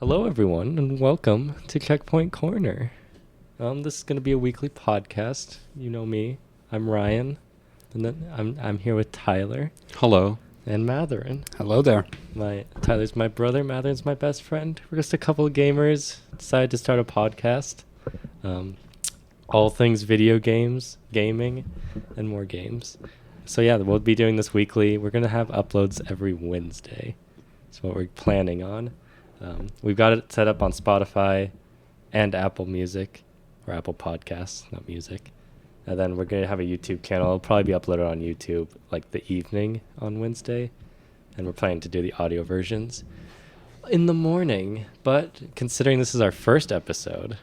Hello, everyone, and welcome to Checkpoint Corner. This is going to be a weekly podcast. You know me. I'm Ryan, and then I'm here with Tyler. Hello. And Matherin. Hello there. Tyler's my brother. Matherin's my best friend. We're just a couple of gamers. Decided to start a podcast. All things video games, gaming, and more games. So yeah, we'll be doing this weekly. We're going to have uploads every Wednesday. That's what we're planning on. We've got it set up on Spotify and Apple Music, or Apple Podcasts, not music. And then we're going to have a YouTube channel. It'll probably be uploaded on YouTube like the evening on Wednesday. And we're planning to do the audio versions in the morning. But considering this is our first episode,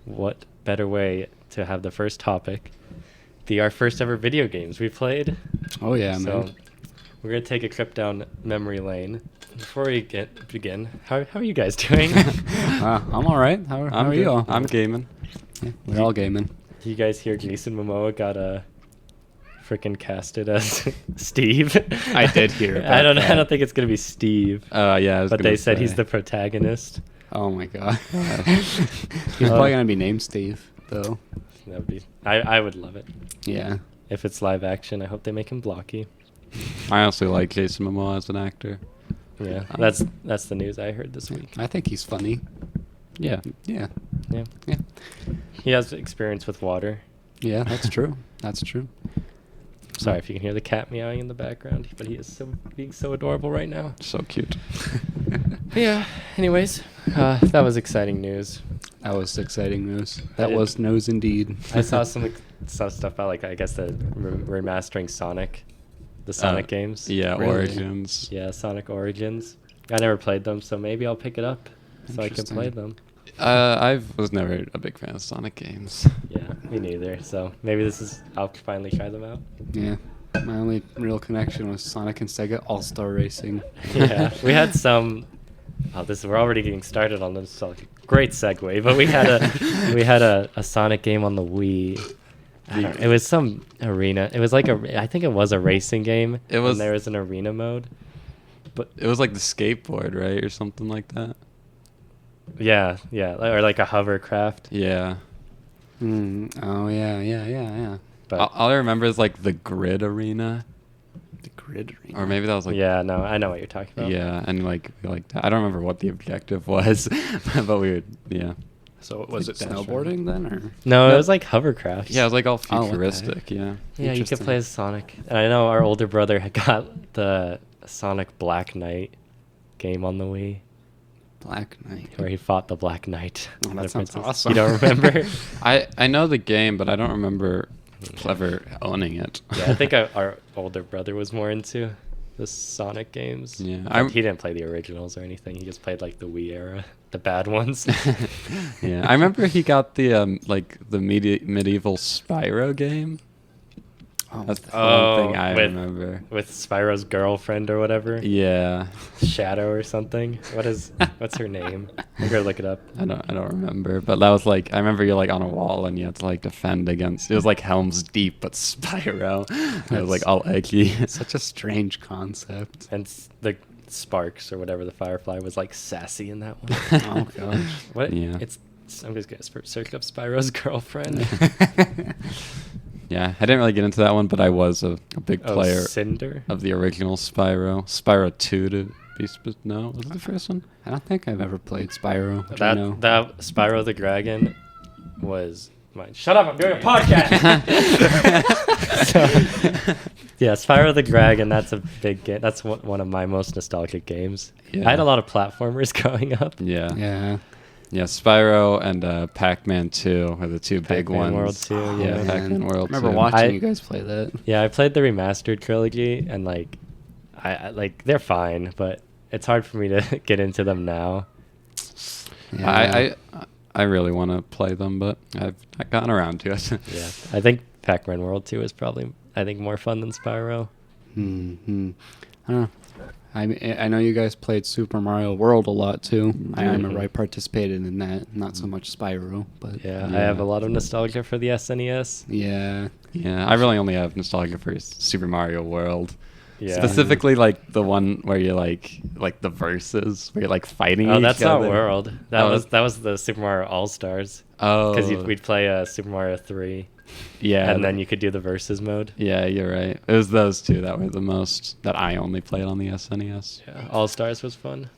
what better way to have the first topic be our first ever video games we played? Oh yeah, So man. we're going to take a trip down memory lane. Before we begin, how are you guys doing? I'm all right. How are good. you all? I'm gaming. Yeah, we're all gaming. You guys hear Jason Momoa got freaking casted as Steve? I did hear about I that. don't think it's gonna be Steve. Yeah, But they said he's the protagonist. Oh my god. He's probably gonna be named Steve, though. That would be. I would love it Yeah. if it's live action. I hope they make him blocky. I honestly like Jason Momoa as an actor. Yeah, that's the news I heard this week. I think he's funny. Yeah. Yeah. Yeah, Yeah. he has experience with water. Yeah, that's true. That's true. Sorry if you can hear the cat meowing in the background, but he is being so adorable right now. So cute. Yeah. Anyways, that was exciting news. That was exciting news. That did- was news indeed. I saw some stuff about I guess the remastering Sonic, the Sonic games. Yeah, Really? Origins. Yeah, Sonic Origins. I never played them, so maybe I'll pick it up so I can Interesting. play them. I was never a big fan of Sonic games. Yeah, me neither. So maybe I'll finally try them out. Yeah. My only real connection was Sonic and Sega All-Star Racing. Yeah, we had some. We're already getting started on this. So great segue, but we had a Sonic game on the Wii. It was some arena. It was I think it was a racing game. It was- And there was an arena mode. But It was like the skateboard, right, or something like that. yeah, or like a hovercraft. Yeah. Oh yeah. But All I remember is like the grid arena, The grid arena. or maybe that was like. yeah, no, I know what you're talking about. Yeah, and like I don't remember what the objective was, but we would So was it Like that, snowboarding then, or? No, No. it was like hovercraft. Yeah, it was like all Oh, what the heck? futuristic. Yeah. Yeah, you could Interesting. play as Sonic. And I know our older brother had got the Sonic Black Knight game on the Wii, Black Knight. where he fought the Black Knight. Oh, that The sounds princess. awesome. You don't remember? I know the game, but I don't remember ever owning it. Yeah, I think our older brother was more into the Sonic games. Yeah, Like, he didn't play the originals or anything. He just played like the Wii era, the bad ones. Yeah, I remember he got the medieval Spyro game. Oh, That's the Oh, one thing I with- remember. With Spyro's girlfriend or whatever. Yeah, Shadow or something. What's her name? I'm gonna look it up. I don't remember, but that was like I remember you're like on a wall and you had to like defend against. It was like Helm's Deep, but Spyro. It was like all eggy. such a strange concept. And the Sparks or whatever the Firefly was like sassy in that one. Oh gosh. What? Yeah. I'm just gonna search up Spyro's girlfriend. Yeah, I didn't really get into that one, but I was a big Oh, player Cinder. of the original Spyro. Spyro 2 to be no, was it the first one? I don't think I've ever played Spyro. Which I know. That Spyro the Dragon was mine. Shut up! I'm doing a podcast. So, yeah, Spyro the Dragon. That's a big game. That's one of my most nostalgic games. Yeah. I had a lot of platformers growing up. Yeah. Yeah. Spyro and Pac-Man 2 are the two big Pac-Man ones. World 2, Yeah, yeah. Man. Pac-Man World I remember 2. watching I- you guys play that. Yeah, I played the remastered trilogy, and like, I like they're fine, but it's hard for me to get into them now. Yeah. I really want to play them, but I've not gotten around to it. Yeah, I think Pac-Man World 2 is probably more fun than Spyro. Hmm. I don't know. I know you guys played Super Mario World a lot too. I Mhm. remember I participated in that. Not so much Spyro, but Yeah, I Yeah. have a lot of nostalgia for the SNES. yeah. Yeah, I really only have nostalgia for Super Mario World. Yeah. Specifically, like the one where you're like the verses where you're like fighting. Oh, each that's not other. World. That Oh, was the Super Mario All Stars. Oh, Because we'd play Super Mario 3, yeah, and then you could do the versus mode. yeah, you're right. It was those two that were the most that I only played on the SNES. Yeah, All Stars was fun.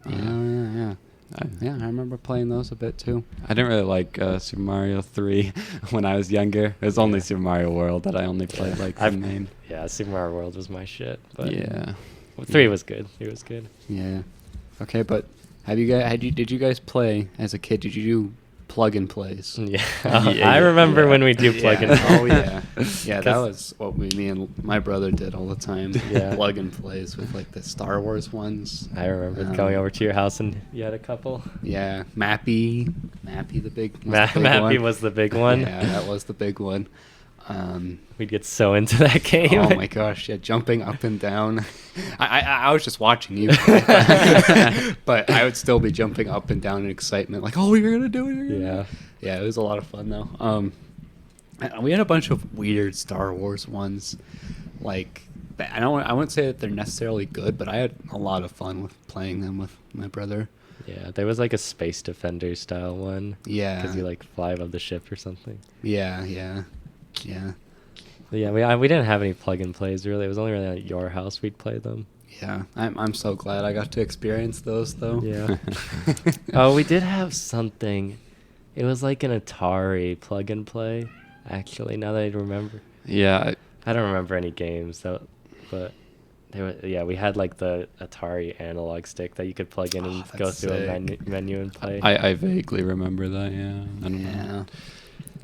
Yeah. Yeah, I remember playing those a bit too. I didn't really like Super Mario 3 when I was younger. It was only Super Mario World that I only played like the main. Yeah, Super Mario World was my shit. But Yeah. 3 was good. 3 was good. Yeah. Okay, but did you guys play as a kid? Did you do plug and plays? Yeah, Yeah, I remember yeah. when we do plug and Oh yeah, yeah. That 'Cause- was what me and my brother did all the time. Yeah. Plug and plays with like the Star Wars ones. I remember going over to your house and you had a couple. Yeah, Mappy the big. Was the big Mappy one. was the big one. Yeah, that was the big one. We'd get so into that game. Oh my gosh, yeah, jumping up and down. I was just watching you, but I would still be jumping up and down in excitement, like, oh, you're gonna do it. Yeah. Yeah, it was a lot of fun though. We had a bunch of weird Star Wars ones. Like, I wouldn't say that they're necessarily good, but I had a lot of fun with playing them with my brother. Yeah, there was like a Space Defender style one. Yeah. Because you like fly above the ship or something. Yeah. But yeah, we didn't have any plug and plays really. It was only really at your house we'd play them. Yeah, I'm so glad I got to experience those though. Yeah. Oh, we did have something. It was like an Atari plug and play. Actually, now that I remember, Yeah. I don't remember any games though, but we had like the Atari analog stick that you could plug in and Oh, go that's through a sick. menu and play. I vaguely remember that. Yeah. I don't know.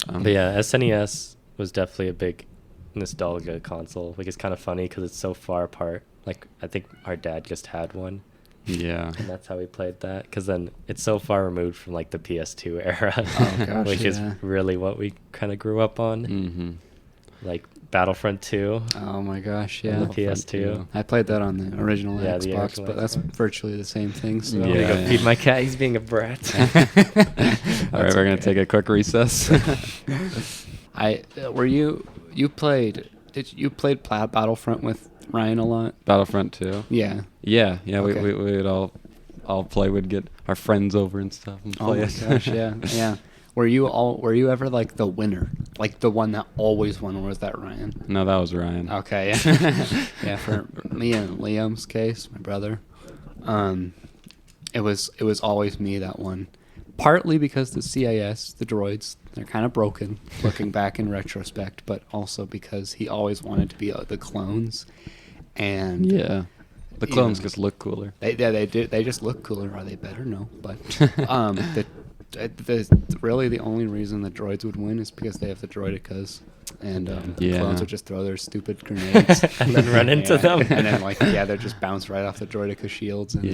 Yeah. But yeah, SNES was definitely a big nostalgia console. Like, it's kind of funny because it's so far apart. Like, I think our dad just had one, Yeah. and that's how we played that. Because then it's so far removed from like the PS2 era, Oh, gosh, which is yeah. really what we kind of grew up on. Mm-hmm. Like Battlefront 2 Oh my gosh, on the yeah. PS2. I played that on the original Yeah, the Xbox, original but that's Xbox. virtually the same thing. So. I'm gonna go Yeah. feed my cat. He's being a brat. All right, That's we're gonna okay. take a quick recess. You played Battlefront with Ryan a lot? Battlefront 2. Yeah. Yeah. Okay. We would all play. We'd get our friends over and stuff and Oh play my it. gosh, yeah. Were you ever like the winner? Like the one that always won, or was that Ryan? No, that was Ryan. Okay, yeah. Yeah, for me and Liam's case, my brother, it was always me that won. Partly because the CIS, the droids, they're kind of broken, looking back in retrospect, but also because he always wanted to be the clones, and Yeah. The You clones know. just look cooler. they just look cooler. Are they better? No, but really the only reason the droids would win is because they have the droidicas, and the Yeah. clones would just throw their stupid grenades And then run into them. and then they just bounce right off the droidica shields, and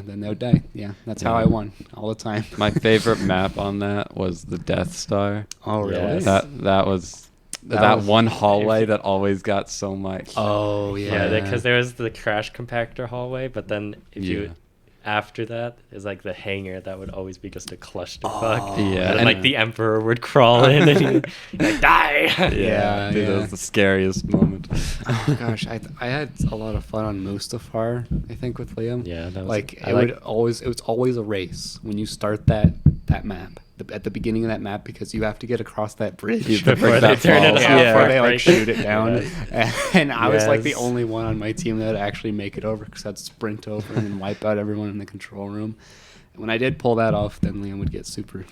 then they would die. Yeah, that's how Yeah. I won all the time. My favorite map on that was the Death Star. Oh really? Yes. That was That was- one hallway that always got so much. Oh Yeah, yeah. because there was the crash compactor hallway, but then if Yeah. you after that is like the hangar that would always be just a clusterfuck. Oh, Yeah, and then, and- like the emperor would crawl in and you'd like die. Yeah, dude, that yeah. was the scariest moment. Oh gosh, I had a lot of fun on Mustafar. I think with Liam. Yeah, that was Like I it was always a race when you start that map at the beginning of that map, because you have to get across that bridge Before they turn it falls. off. before they like Right. shoot it down. And I was like the Yes. only one on my team that would actually make it over, because I'd sprint over and wipe out everyone in the control room. When I did pull that off, then Liam would get super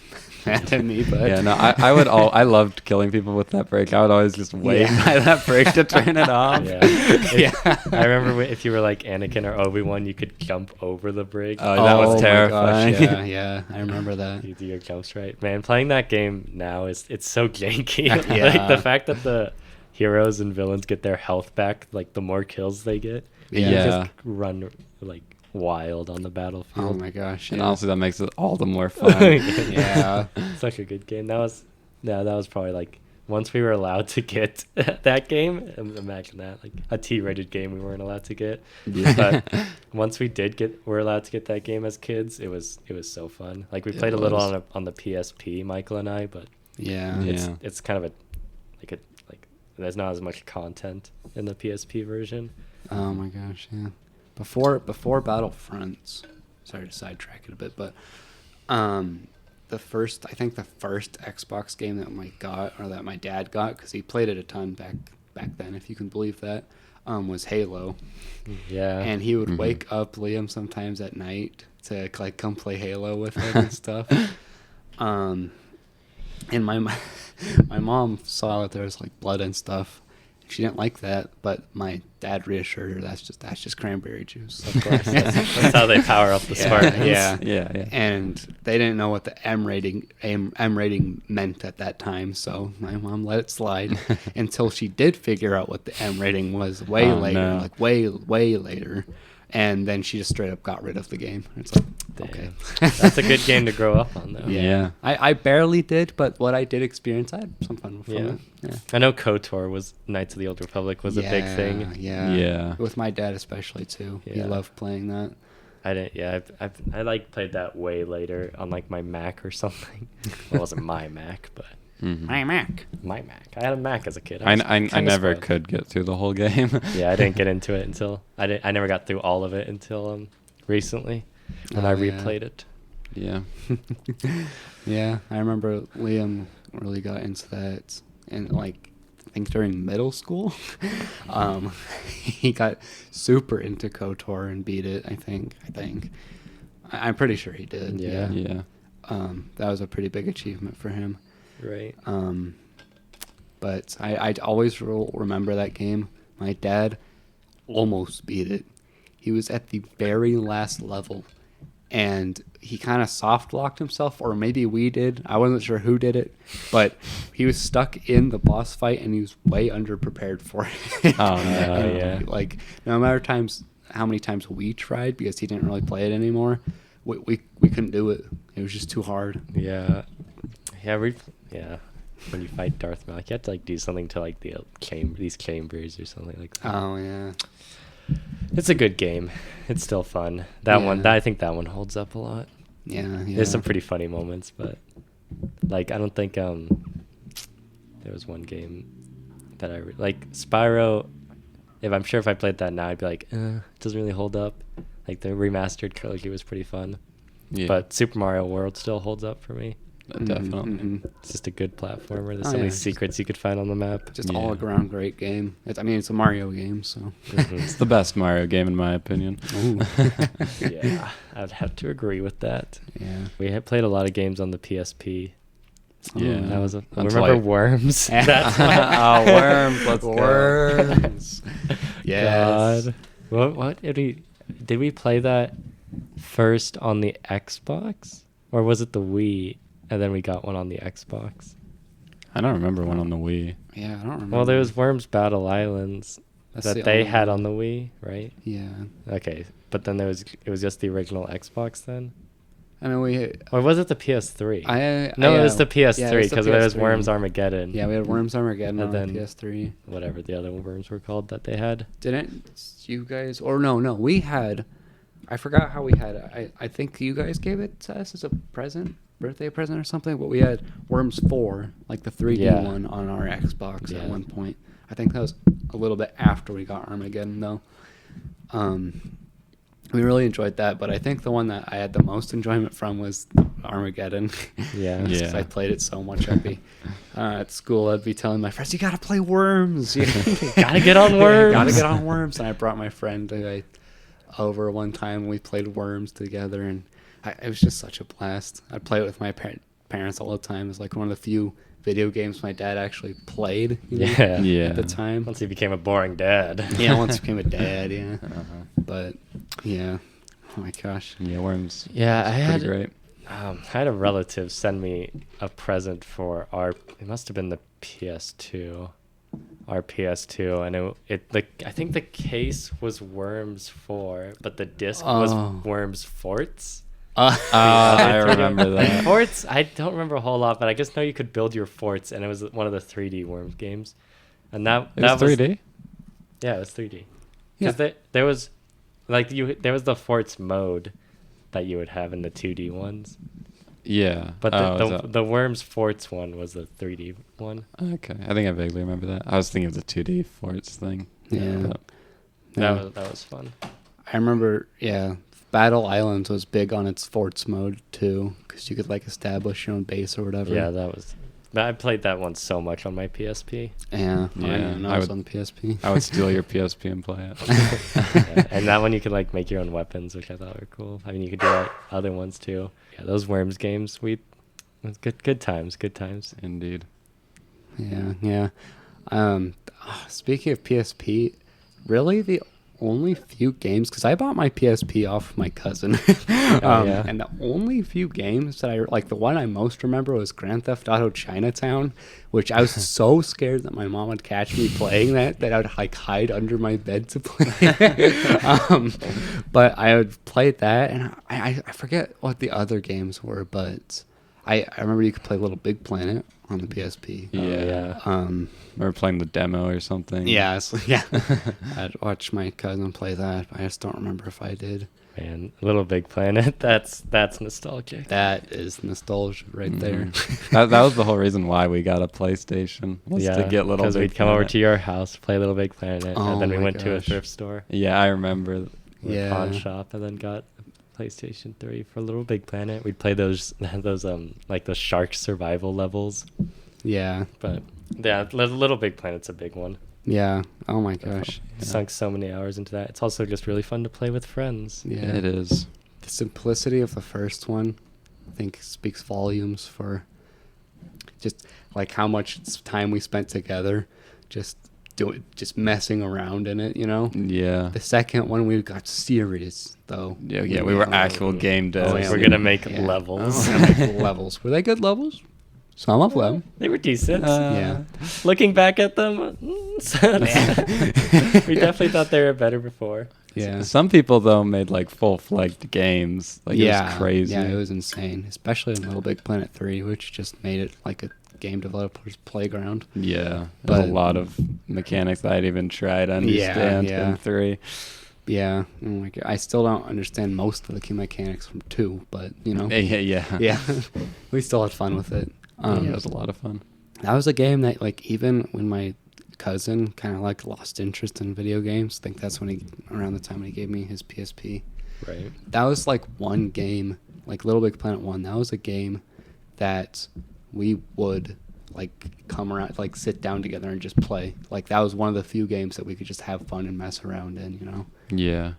mad at me. But Yeah, no, I loved killing people with that brake. I would always just wait Yeah. by that brake to turn it off. Yeah. Yeah. I remember if you were like Anakin or Obi-Wan, you could jump over the bridge. Oh, that was my terrifying. gosh, yeah, I remember that. You do your jumps right. Man, playing that game now it's so janky. Yeah. Like the fact that the heroes and villains get their health back, like the more kills they get. You Yeah. just run like wild on the battlefield. Oh my gosh. And yeah. honestly, that makes it all the more fun. Yeah. Such a good game. That was probably like once we were allowed to get that game. Imagine that, like a T-rated game we weren't allowed to get. Yeah. But once we we're allowed to get that game as kids. It was so fun. Like we It played a little was. on the PSP, Michael and I, but Yeah. Yeah. it's kind of like there's not as much content in the PSP version. Oh my gosh, yeah. Before Battlefront, sorry to sidetrack it a bit, but I think the first Xbox game that my dad got, because he played it a ton back then, if you can believe that, was Halo. Yeah. And he would wake up Liam sometimes at night to like come play Halo with him and stuff. And my mom saw that there was like blood and stuff. She didn't like that, but my dad reassured her that's just cranberry juice. Of course, That's how they power up the Spartans. Yeah. And they didn't know what the M rating meant at that time, so my mom let it slide until she did figure out what the M rating was way later. And then she just straight up got rid of the game. It's like, okay. That's a good game to grow up on, though. Yeah. I barely did, but what I did experience, I had some fun from it. Yeah. I know KOTOR was Knights of the Old Republic was a big thing. Yeah. With my dad especially too. He loved playing that. I didn't. Yeah, I like played that way later on like my Mac or something. Well, it wasn't my Mac, but my Mac. My Mac. I had a Mac as a kid. I never could get through the whole game. Yeah, I didn't get into it until I never got through all of it until recently when I replayed it. Yeah. Yeah, I remember Liam really got into that, and like I think during middle school, he got super into KOTOR and beat it. I think. I'm pretty sure he did. Yeah. That was a pretty big achievement for him. Right. But I always remember that game. My dad almost beat it. He was at the very last level, and he kind of soft locked himself, or maybe we did. I wasn't sure who did it, but he was stuck in the boss fight, and he was way underprepared for it. Oh no! Yeah. Like no matter how many times we tried, because he didn't really play it anymore, we couldn't do it. It was just too hard. Yeah. Yeah. When you fight Darth Maul, you have to like do something to like these chambers or something like that. Oh yeah. It's a good game. It's still fun. I think that one holds up a lot. Yeah. There's some pretty funny moments, but like I don't think there was one game that I like Spyro. If I played that now, I'd be like, it doesn't really hold up. Like the remastered Trilogy was pretty fun, but Super Mario World still holds up for me. Definitely. Mm-hmm. It's just a good platformer. There's so many secrets you could find on the map. Just all around great game. It's a Mario game, so it's the best Mario game in my opinion. Yeah, I'd have to agree with that. Yeah, we had played a lot of games on the PSP. Yeah, that was. Remember Worms? That's Worms. Let's Worms. Yes. God. What did we play that first on the Xbox, or was it the Wii? And then we got one on the Xbox. I don't remember one on the Wii. Yeah, I don't remember. Well, there was Worms Battle Islands that they had on the Wii, right? Yeah. Okay, but then it was just the original Xbox then? I mean, or was it the PS3? It was the PS3 because there was Worms Armageddon. Yeah, we had Worms Armageddon and on then PS3. Whatever the other Worms were called that they had. Didn't you guys? Or no, we had. I forgot how we had it. I think you guys gave it to us as a birthday present or something, but we had Worms 4, like the 3D one, on our Xbox at one point. I think that was a little bit after we got Armageddon, though. We really enjoyed that, but I think the one that I had the most enjoyment from was Armageddon. Yeah. Because I played it so much. I'd be at school, I'd be telling my friends, you gotta play Worms. You gotta get on Worms. Gotta get on Worms. And I brought my friend over one time, and we played Worms together, and it was just such a blast. I'd play it with my parents all the time. It was like one of the few video games my dad actually played at the time. Once he became a boring dad. Yeah, once he became a dad, yeah. But, yeah. Oh, my gosh. Yeah, Worms. Yeah, I had great. I had a relative send me a present for it must have been the PS2. Our PS2, and I think the case was Worms 4, but the disc was Worms Forts. I remember that. Forts, I don't remember a whole lot, but I just know you could build your forts, and it was one of the 3D Worms games. And that was 3D? Yeah, it was 3D. Because there was there was the forts mode that you would have in the 2D ones. Yeah. But the Worms Forts one was the 3D one. Okay. I think I vaguely remember that. I was thinking of the 2D Forts thing. Yeah. Yeah. That was fun. I remember, yeah, Battle Islands was big on its forts mode too, because you could like establish your own base or whatever. Yeah, that was. I played that one so much on my PSP. Yeah, Yeah, I was on the PSP. I would steal your PSP and play it. Yeah, and that one you could like make your own weapons, which I thought were cool. I mean, you could do like, other ones too. Yeah, those Worms games, it was good times. Indeed. Yeah. Speaking of PSP, really the only few games, because I bought my PSP off my cousin, yeah. and the only few games that I like, the one I most remember was Grand Theft Auto Chinatown, which I was so scared that my mom would catch me playing that I would like hide under my bed to play. But I would play that, and I forget what the other games were, but I remember you could play Little Big Planet on the PSP. Yeah. Yeah. Remember playing the demo or something? Yeah. I'd watch my cousin play that. But I just don't remember if I did. Man, Little Big Planet. That's nostalgic. That is nostalgia right there. that was the whole reason why we got a PlayStation, was to get Little Big because we'd come over Planet. to your house, play Little Big Planet, Oh and then we my went to a gosh. thrift store, Yeah, I remember. or a Yeah. pawn shop, and then got a PlayStation 3 for Little Big Planet. We'd play those like the shark survival levels. Yeah. But yeah, Little Big Planet's a big one. Yeah. Oh my gosh. Sunk so many hours into that. It's also just really fun to play with friends. Yeah. It is. The simplicity of the first one, I think, speaks volumes for just like how much time we spent together, just messing around in it. Yeah. The second one we got serious though. Yeah, we were actual game devs. Oh, yeah, We're gonna make Yeah. levels. We're gonna make levels. Were they good levels? Some of them. They were decent. Yeah. Looking back at them, we definitely thought they were better before. Yeah. Some people though made like full-fledged games. Like it was crazy. Yeah, it was insane, especially in Little Big Planet 3, which just made it like a game developer's playground. Yeah, there's But- a lot of mechanics that I'd even try to understand yeah. in 3. Yeah. Oh my God. I still don't understand most of the key mechanics from 2, but Yeah. yeah, we still had fun with it. Yeah, it was a lot of fun. That was a game that, like, even when my cousin kind of like lost interest in video games, I think that's when around the time when he gave me his PSP. Right. That was like one game, like Little Big Planet 1. That was a game that we would like come around, like sit down together and just play. Like that was one of the few games that we could just have fun and mess around in. Yeah.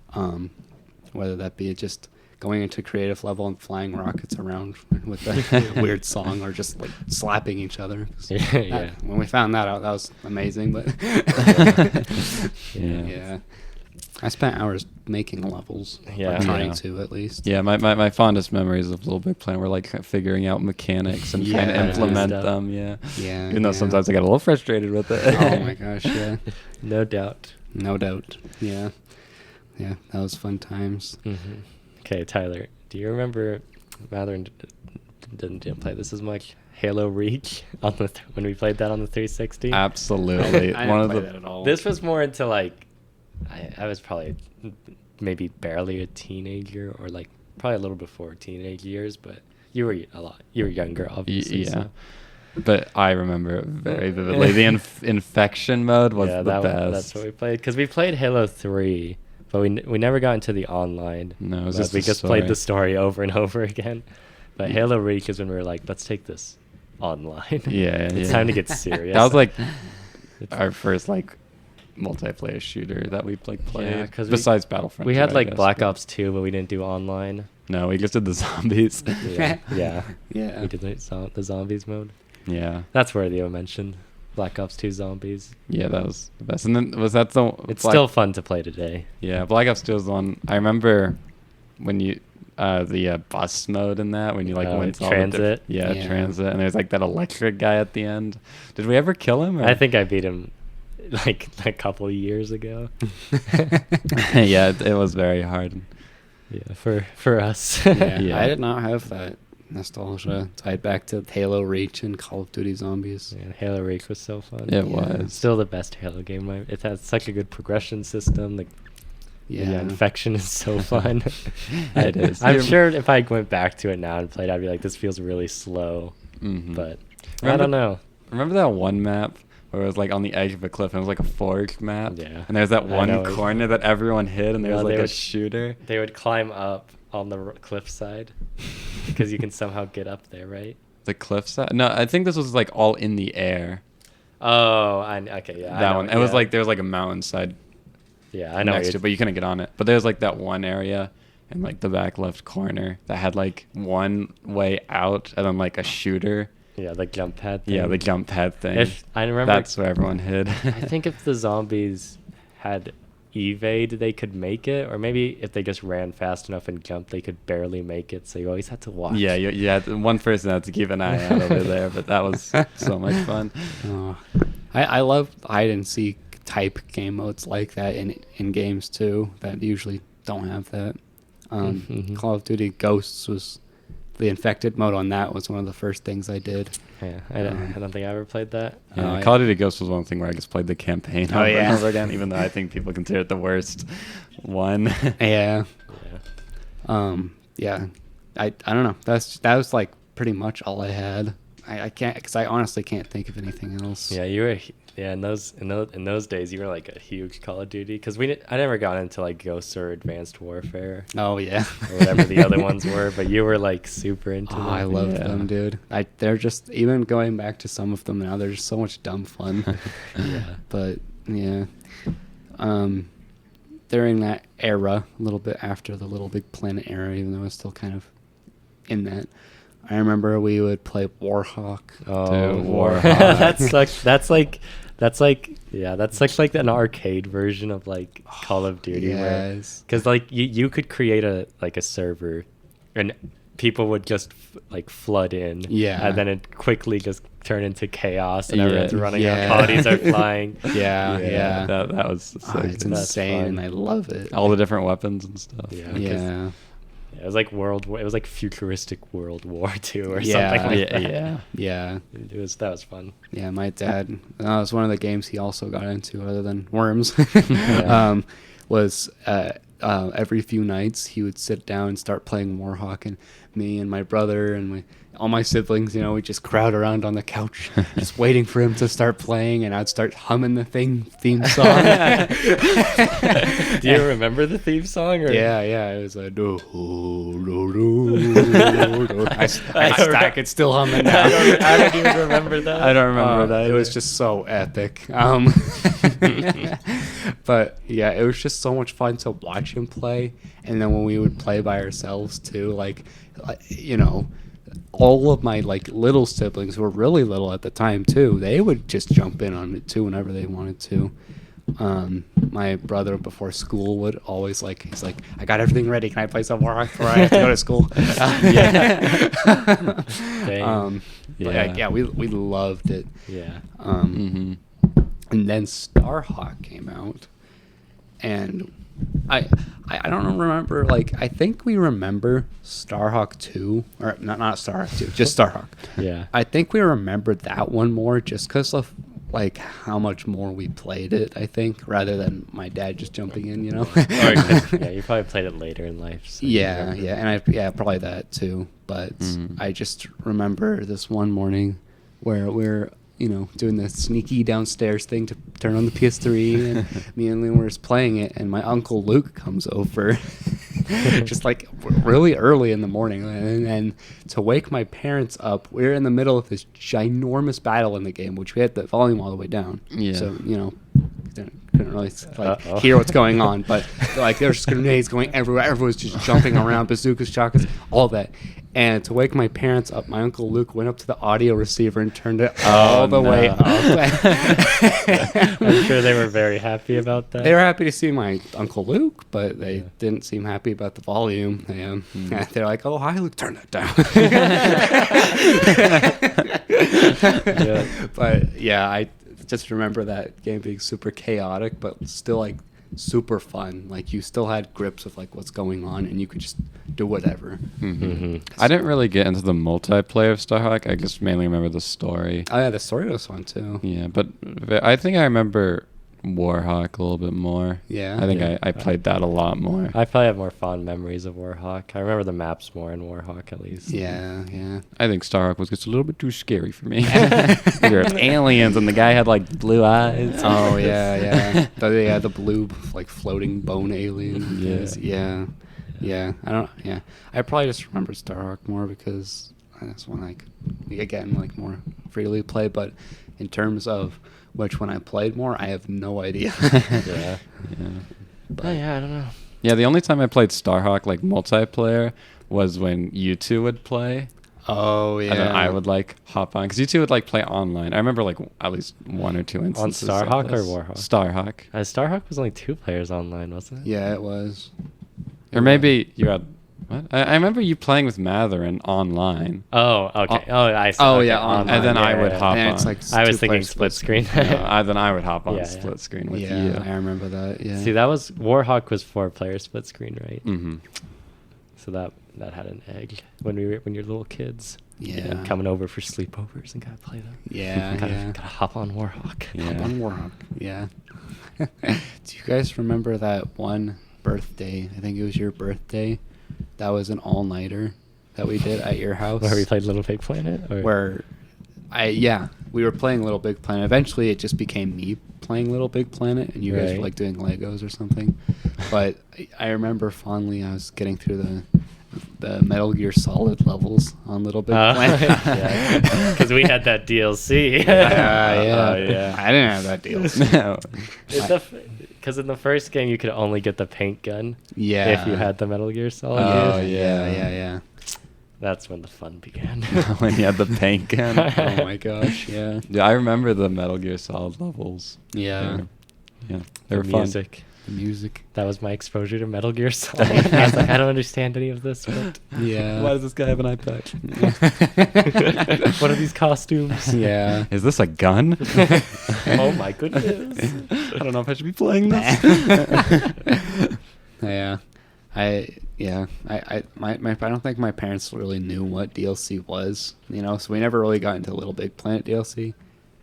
Whether that be just going into creative level and flying rockets around with a weird song, or just like slapping each other. Yeah. When we found that out, that was amazing. But Yeah. yeah, I spent hours making levels. Yeah. Or trying Yeah. to at least. Yeah, my fondest memories of Little Big Planet were like figuring out mechanics and trying to Yeah. implement Stuff. them. Yeah. Yeah. Even though sometimes I got a little frustrated with it. Oh my gosh, yeah. No doubt. No doubt. Yeah. Yeah, that was fun times. Mm-hmm. Okay, Tyler, do you remember? Matherin didn't play this as much. Halo Reach on when we played that on the 360. Absolutely. I One didn't of play the that at all. This was more into like, I was probably maybe barely a teenager, or like probably a little before teenage years, but you were younger, obviously. Yeah. so- But I remember it very vividly. The infection mode was the best. That's what we played, because we played Halo 3, but we never got into the online. No, it was But just we the just played story. the story over and over again. But Halo Reach is when we were like, let's take this online. Yeah, It's yeah. time to get serious. That was like It's- our first like multiplayer shooter that we like played. Yeah, 'cause besides Battlefront. we 2, had I like guess, Black but- Ops 2, but we didn't do online. No, we just did the zombies. Yeah. Yeah. Yeah. We did the zombies mode. Yeah. That's worthy of mention. Black Ops 2 zombies. Yeah, that was the best. And then was that the It's Black- still fun to play today. Yeah, Black Ops 2 was the one. I remember when you the bus mode in that, when you like Oh, went to all the transit? yeah, Yeah. transit, and there's like that electric guy at the end. Did we ever kill him? Or? I think I beat him like a couple of years ago. Yeah, it was very hard. Yeah, for us. Yeah, Yeah. I did not have that nostalgia tied back to Halo Reach and Call of Duty Zombies. Man, Halo Reach was so fun. It Yeah. was. Still the best Halo game. It has such a good progression system. The Yeah. infection is so fun. It is. I'm sure if I went back to it now and played, I'd be like, this feels really slow. Mhm. But I Remember- don't know. Remember that one map where it was like on the edge of a cliff and it was like a forge map. Yeah. And there's that I one know. corner that everyone hid, and Yeah, there's like they a would- shooter. They would climb up on the cliffside because you can somehow get up there, right? The cliffside? No, I think this was like all in the air. Oh, okay, yeah. I That know, one. It was yeah. like there was like a mountainside Yeah, I know. next to it, but you couldn't get on it. But there was like that one area in like the back left corner that had like one way out and then like a shooter. Yeah, the jump pad thing. Yeah, the jump pad thing. If I remember, That's where everyone hid. I think if the zombies had evade, they could make it, or maybe if they just ran fast enough and jumped, they could barely make it. So you always had to watch. Yeah, you had one person had to keep an eye out over there, but that was so much fun. Oh, I love hide and seek type game modes like that in games too that usually don't have that. Mhm. Call of Duty Ghosts was the infected mode on that was one of the first things I did. Yeah, I don't think I ever played that. Yeah, Oh, yeah. Call of Duty Ghosts was one thing where I just played the campaign Oh, over yeah. and over again, even though I think people consider it the worst one. Yeah. Yeah. Yeah. I don't know. That was like pretty much all I had. I can't because I honestly can't think of anything else. Yeah, you were. Yeah, in those days, you were like a huge Call of Duty because I never got into like Ghosts or Advanced Warfare Oh yeah. or whatever the other ones were, but you were like super into Oh, them. I loved Yeah. them, dude. They're just even going back to some of them now. They're just so much dumb fun. Yeah. But yeah, during that era, a little bit after the Little Big Planet era, even though I was still kind of in that, I remember we would play Warhawk. Oh, Dude, Warhawk. Warhawk. that's like an arcade version of like Call of Duty. Yes. Because like you could create a server, and people would just like flood in. Yeah. And then it quickly just turned into chaos, and Yeah. everyone's running Yeah. out, bodies are flying. Yeah. That was so Oh, it's good. That's insane, fun. and I love it. All the different weapons and stuff. Yeah. Yeah. It was like it was like futuristic World War II or Yeah. something like Yeah, that. yeah. Yeah. That was fun. Yeah, my dad. That was one of the games he also got into, other than Worms. Yeah. Was every few nights he would sit down and start playing Warhawk, and me and my brother and all my siblings, we'd just crowd around on the couch, just waiting for him to start playing, and I'd start humming the theme song. Do you remember the theme song? Or? Yeah, it was a do. I could still hum it now. I don't even remember that. I don't remember that. It was just so epic. But yeah, it was just so much fun to watch him play, and then when we would play by ourselves too, like all of my like little siblings who were really little at the time too, they would just jump in on it too whenever they wanted to. My brother before school would always he's like, I got everything ready. Can I play some Warhawk before I have to go to school? Dang. Yeah, we loved it. Yeah. Mm-hmm. And then Starhawk came out, and I don't remember. I think we remember Starhawk 2, or not Starhawk 2, just Starhawk. Yeah. I think we remembered that one more just because of how much more we played it. I think rather than my dad just jumping in, Or 'cause, yeah, you probably played it later in life. So you Yeah, remember. and probably that too. But Mhm. I just remember this one morning where we're doing the sneaky downstairs thing to turn on the PS3, and me and Liam were just playing it, and my uncle Luke comes over, just really early in the morning, and to wake my parents up, we're in the middle of this ginormous battle in the game, which we had the volume all the way down. Yeah. So couldn't really Uh-oh. hear what's going on, but there's grenades going everywhere. Everyone's just jumping around, bazookas, shotguns, all that. And to wake my parents up, my uncle Luke went up to the audio receiver and turned it all the way no. up. I'm sure they were very happy about that. They were happy to see my uncle Luke, but they didn't seem happy about the volume. They're like, "Oh, hi, Luke, turn that down." Yeah. But yeah, I just remember that game being super chaotic, but still super fun. You still had grips of what's going on, and you could just do whatever. Mm-hmm. I didn't really get into the multiplayer of Starhawk. I just mainly remember the story. Oh yeah, the story was fun too. Yeah, but I think I remember Warhawk a little bit more. Yeah. I think Yeah. I played that a lot more. I probably have more fond memories of Warhawk. I remember the maps more in Warhawk at least. Yeah, yeah. I think Starhawk was just a little bit too scary for me. There were aliens, and the guy had like blue eyes. Oh yeah. The blue like floating bone alien. Yeah. guys. Yeah. I don't. Yeah, I probably just remember Starhawk more because that's one I could again like more freely play. But in terms of which one I played more, I have no idea. Yeah. Yeah. Oh yeah, I don't know. Yeah, the only time I played Starhawk like multiplayer was when you two would play. Oh yeah. And then I would like hop on because you two would like play online. I remember like at least one or two instances. of Starhawk or this. Warhawk? Starhawk. Starhawk was only 2 players online, wasn't it? Yeah, it was. Or maybe you had. What? I remember you playing with Matherin online. Oh, okay. I see. Oh, Okay, yeah, online. And then I would hop And on. it's like I was two-player thinking split screen. Then I would hop on Yeah, split yeah. screen with Yeah, you. I remember that. Yeah. See, that was Warhawk was 4-player split screen, right? Mm-hmm. So that had an egg when you're little kids. Yeah. Coming over for sleepovers and gotta play them. Yeah, Gotta hop on Warhawk. Yeah. Hop on Warhawk. Yeah. Do you guys remember that one birthday? I think it was your birthday. That was an all-nighter that we did at your house. Where we played Little Big Planet? Or? Where we were playing Little Big Planet. Eventually, it just became me playing Little Big Planet, and you guys were Right. like doing Legos or something. But I remember fondly, I was getting through the Metal Gear Solid levels on Little Big Planet. Yeah, because we had that DLC. Yeah. I didn't have that deal. No. Because in the first game you could only get the paint gun. Yeah. If you had the Metal Gear Solid. Oh, game. yeah. That's when the fun began. When you had the paint gun. Oh my gosh, yeah. Yeah, I remember the Metal Gear Solid levels. Yeah. They The were fun. music. The music. That was my exposure to Metal Gear Solid. I was like, I don't understand any of this. But Yeah. Why does this guy have an iPad? what are these costumes? Yeah. Is this a gun? Oh my goodness. I don't know if I should be playing this. Yeah. I don't think my parents really knew what DLC was, so we never really got into Little Big Planet DLC.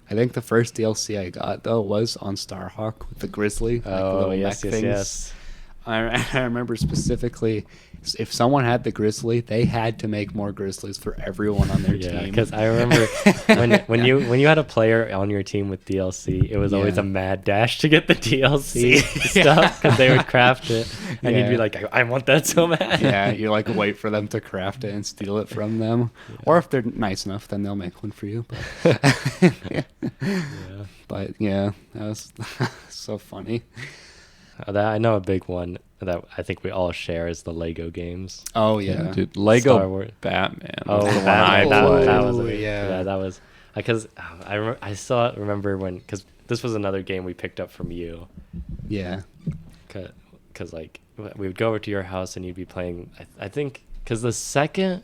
I think the first DLC I got though was on Starhawk with the Grizzly. The Oh, little yes. mech things. I remember specifically, if someone had the Grizzly, they had to make more Grizzlies for everyone on their Yeah, team. because I remember when you had a player on your team with DLC, it was always Yeah. a mad dash to get the DLC stuff because they would craft it, and you'd be Yeah. like, I want that so bad. Yeah, you like wait for them to craft it and steal it from them, or if they're nice enough, then they'll make one for you. But Yeah. But yeah, that was so funny. I know a big one that I think we all share is the Lego games. Oh yeah, Dude, Star Lego Wars. Batman. Oh, was the one Batman, I played. that was Oh, yeah, that was because I still remember when because this was another game we picked up from you. yeah, Because like we would go over to your house and you'd be playing. I think because the second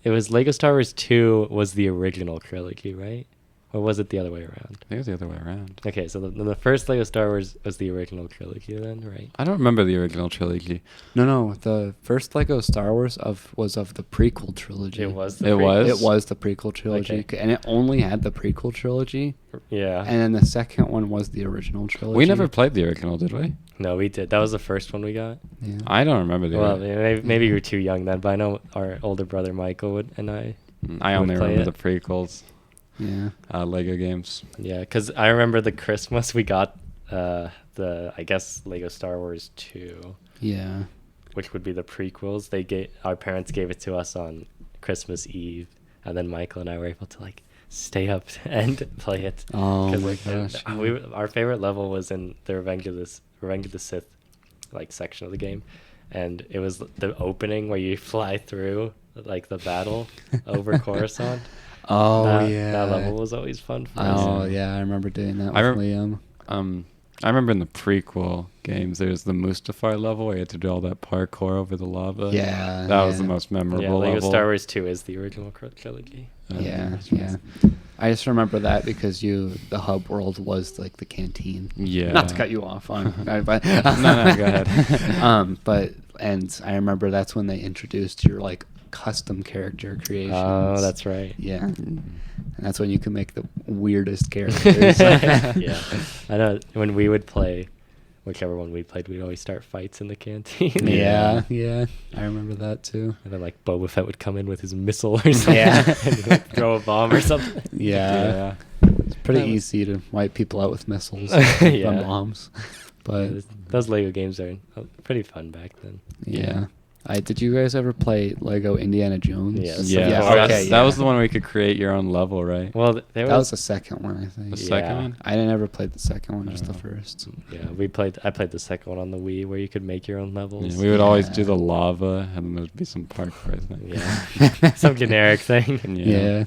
it was Lego Star Wars 2 was the original trilogy, right? Or was it the other way around? I think it was the other way around. Okay, so the first Lego Star Wars was the original trilogy then, right? I don't remember the original trilogy. no. The first Lego Star Wars was of the prequel trilogy. It was. It was? It was the prequel trilogy, Okay. and it only had the prequel trilogy. Yeah. And then the second one was the original trilogy. We never played the original, did we? No, we did. That was the first one we got. Yeah. I don't remember the Well, original. maybe you were too young then, but I know our older brother Michael and I. I only would play remember it. the prequels. Yeah. Lego games. Yeah, because I remember the Christmas we got I guess Lego Star Wars 2, Yeah. which would be the prequels. Our parents gave it to us on Christmas Eve, and then Michael and I were able to like stay up and play it. Oh 'Cause, my like, gosh. our favorite level was in the Revenge of the Sith, like section of the game, and it was the opening where you fly through like the battle over Coruscant. Oh that, yeah. that level was always fun for us. Oh yeah, I remember doing that with I Liam. I remember in the prequel games, there's the Mustafar level where you had to do all that parkour over the lava. Yeah. That was the yeah. most memorable Yeah, Lego level. Star Wars 2 is the original trilogy. Yeah. I just remember that because the hub world was like the canteen. Yeah. Not to cut you off on, but No, go ahead. and I remember that's when they introduced your like custom character creations. Oh, that's right. Yeah. And that's when you can make the weirdest characters. Yeah, I know. When we would play, whichever one we played, we'd always start fights in the canteen. Yeah. I remember that too. And then like Boba Fett would come in with his missile or something. Yeah. And he would throw a bomb or something. Yeah. It's pretty easy to wipe people out with missiles Yeah. from bombs. But Those Lego games are pretty fun back then. yeah. Did you guys ever play Lego Indiana Jones? Yes. Yeah. Yeah, Oh, okay, that yeah. was the one where you could create your own level, right? Well, That was the second one, I think. The second Yeah. one? I never played the second one, just the Oh. first. Yeah, I played the second one on the Wii where you could make your own levels. Yeah, we would always do Yeah. the lava, and then there'd be some parkour, I think. Yeah. Some generic thing. Yeah.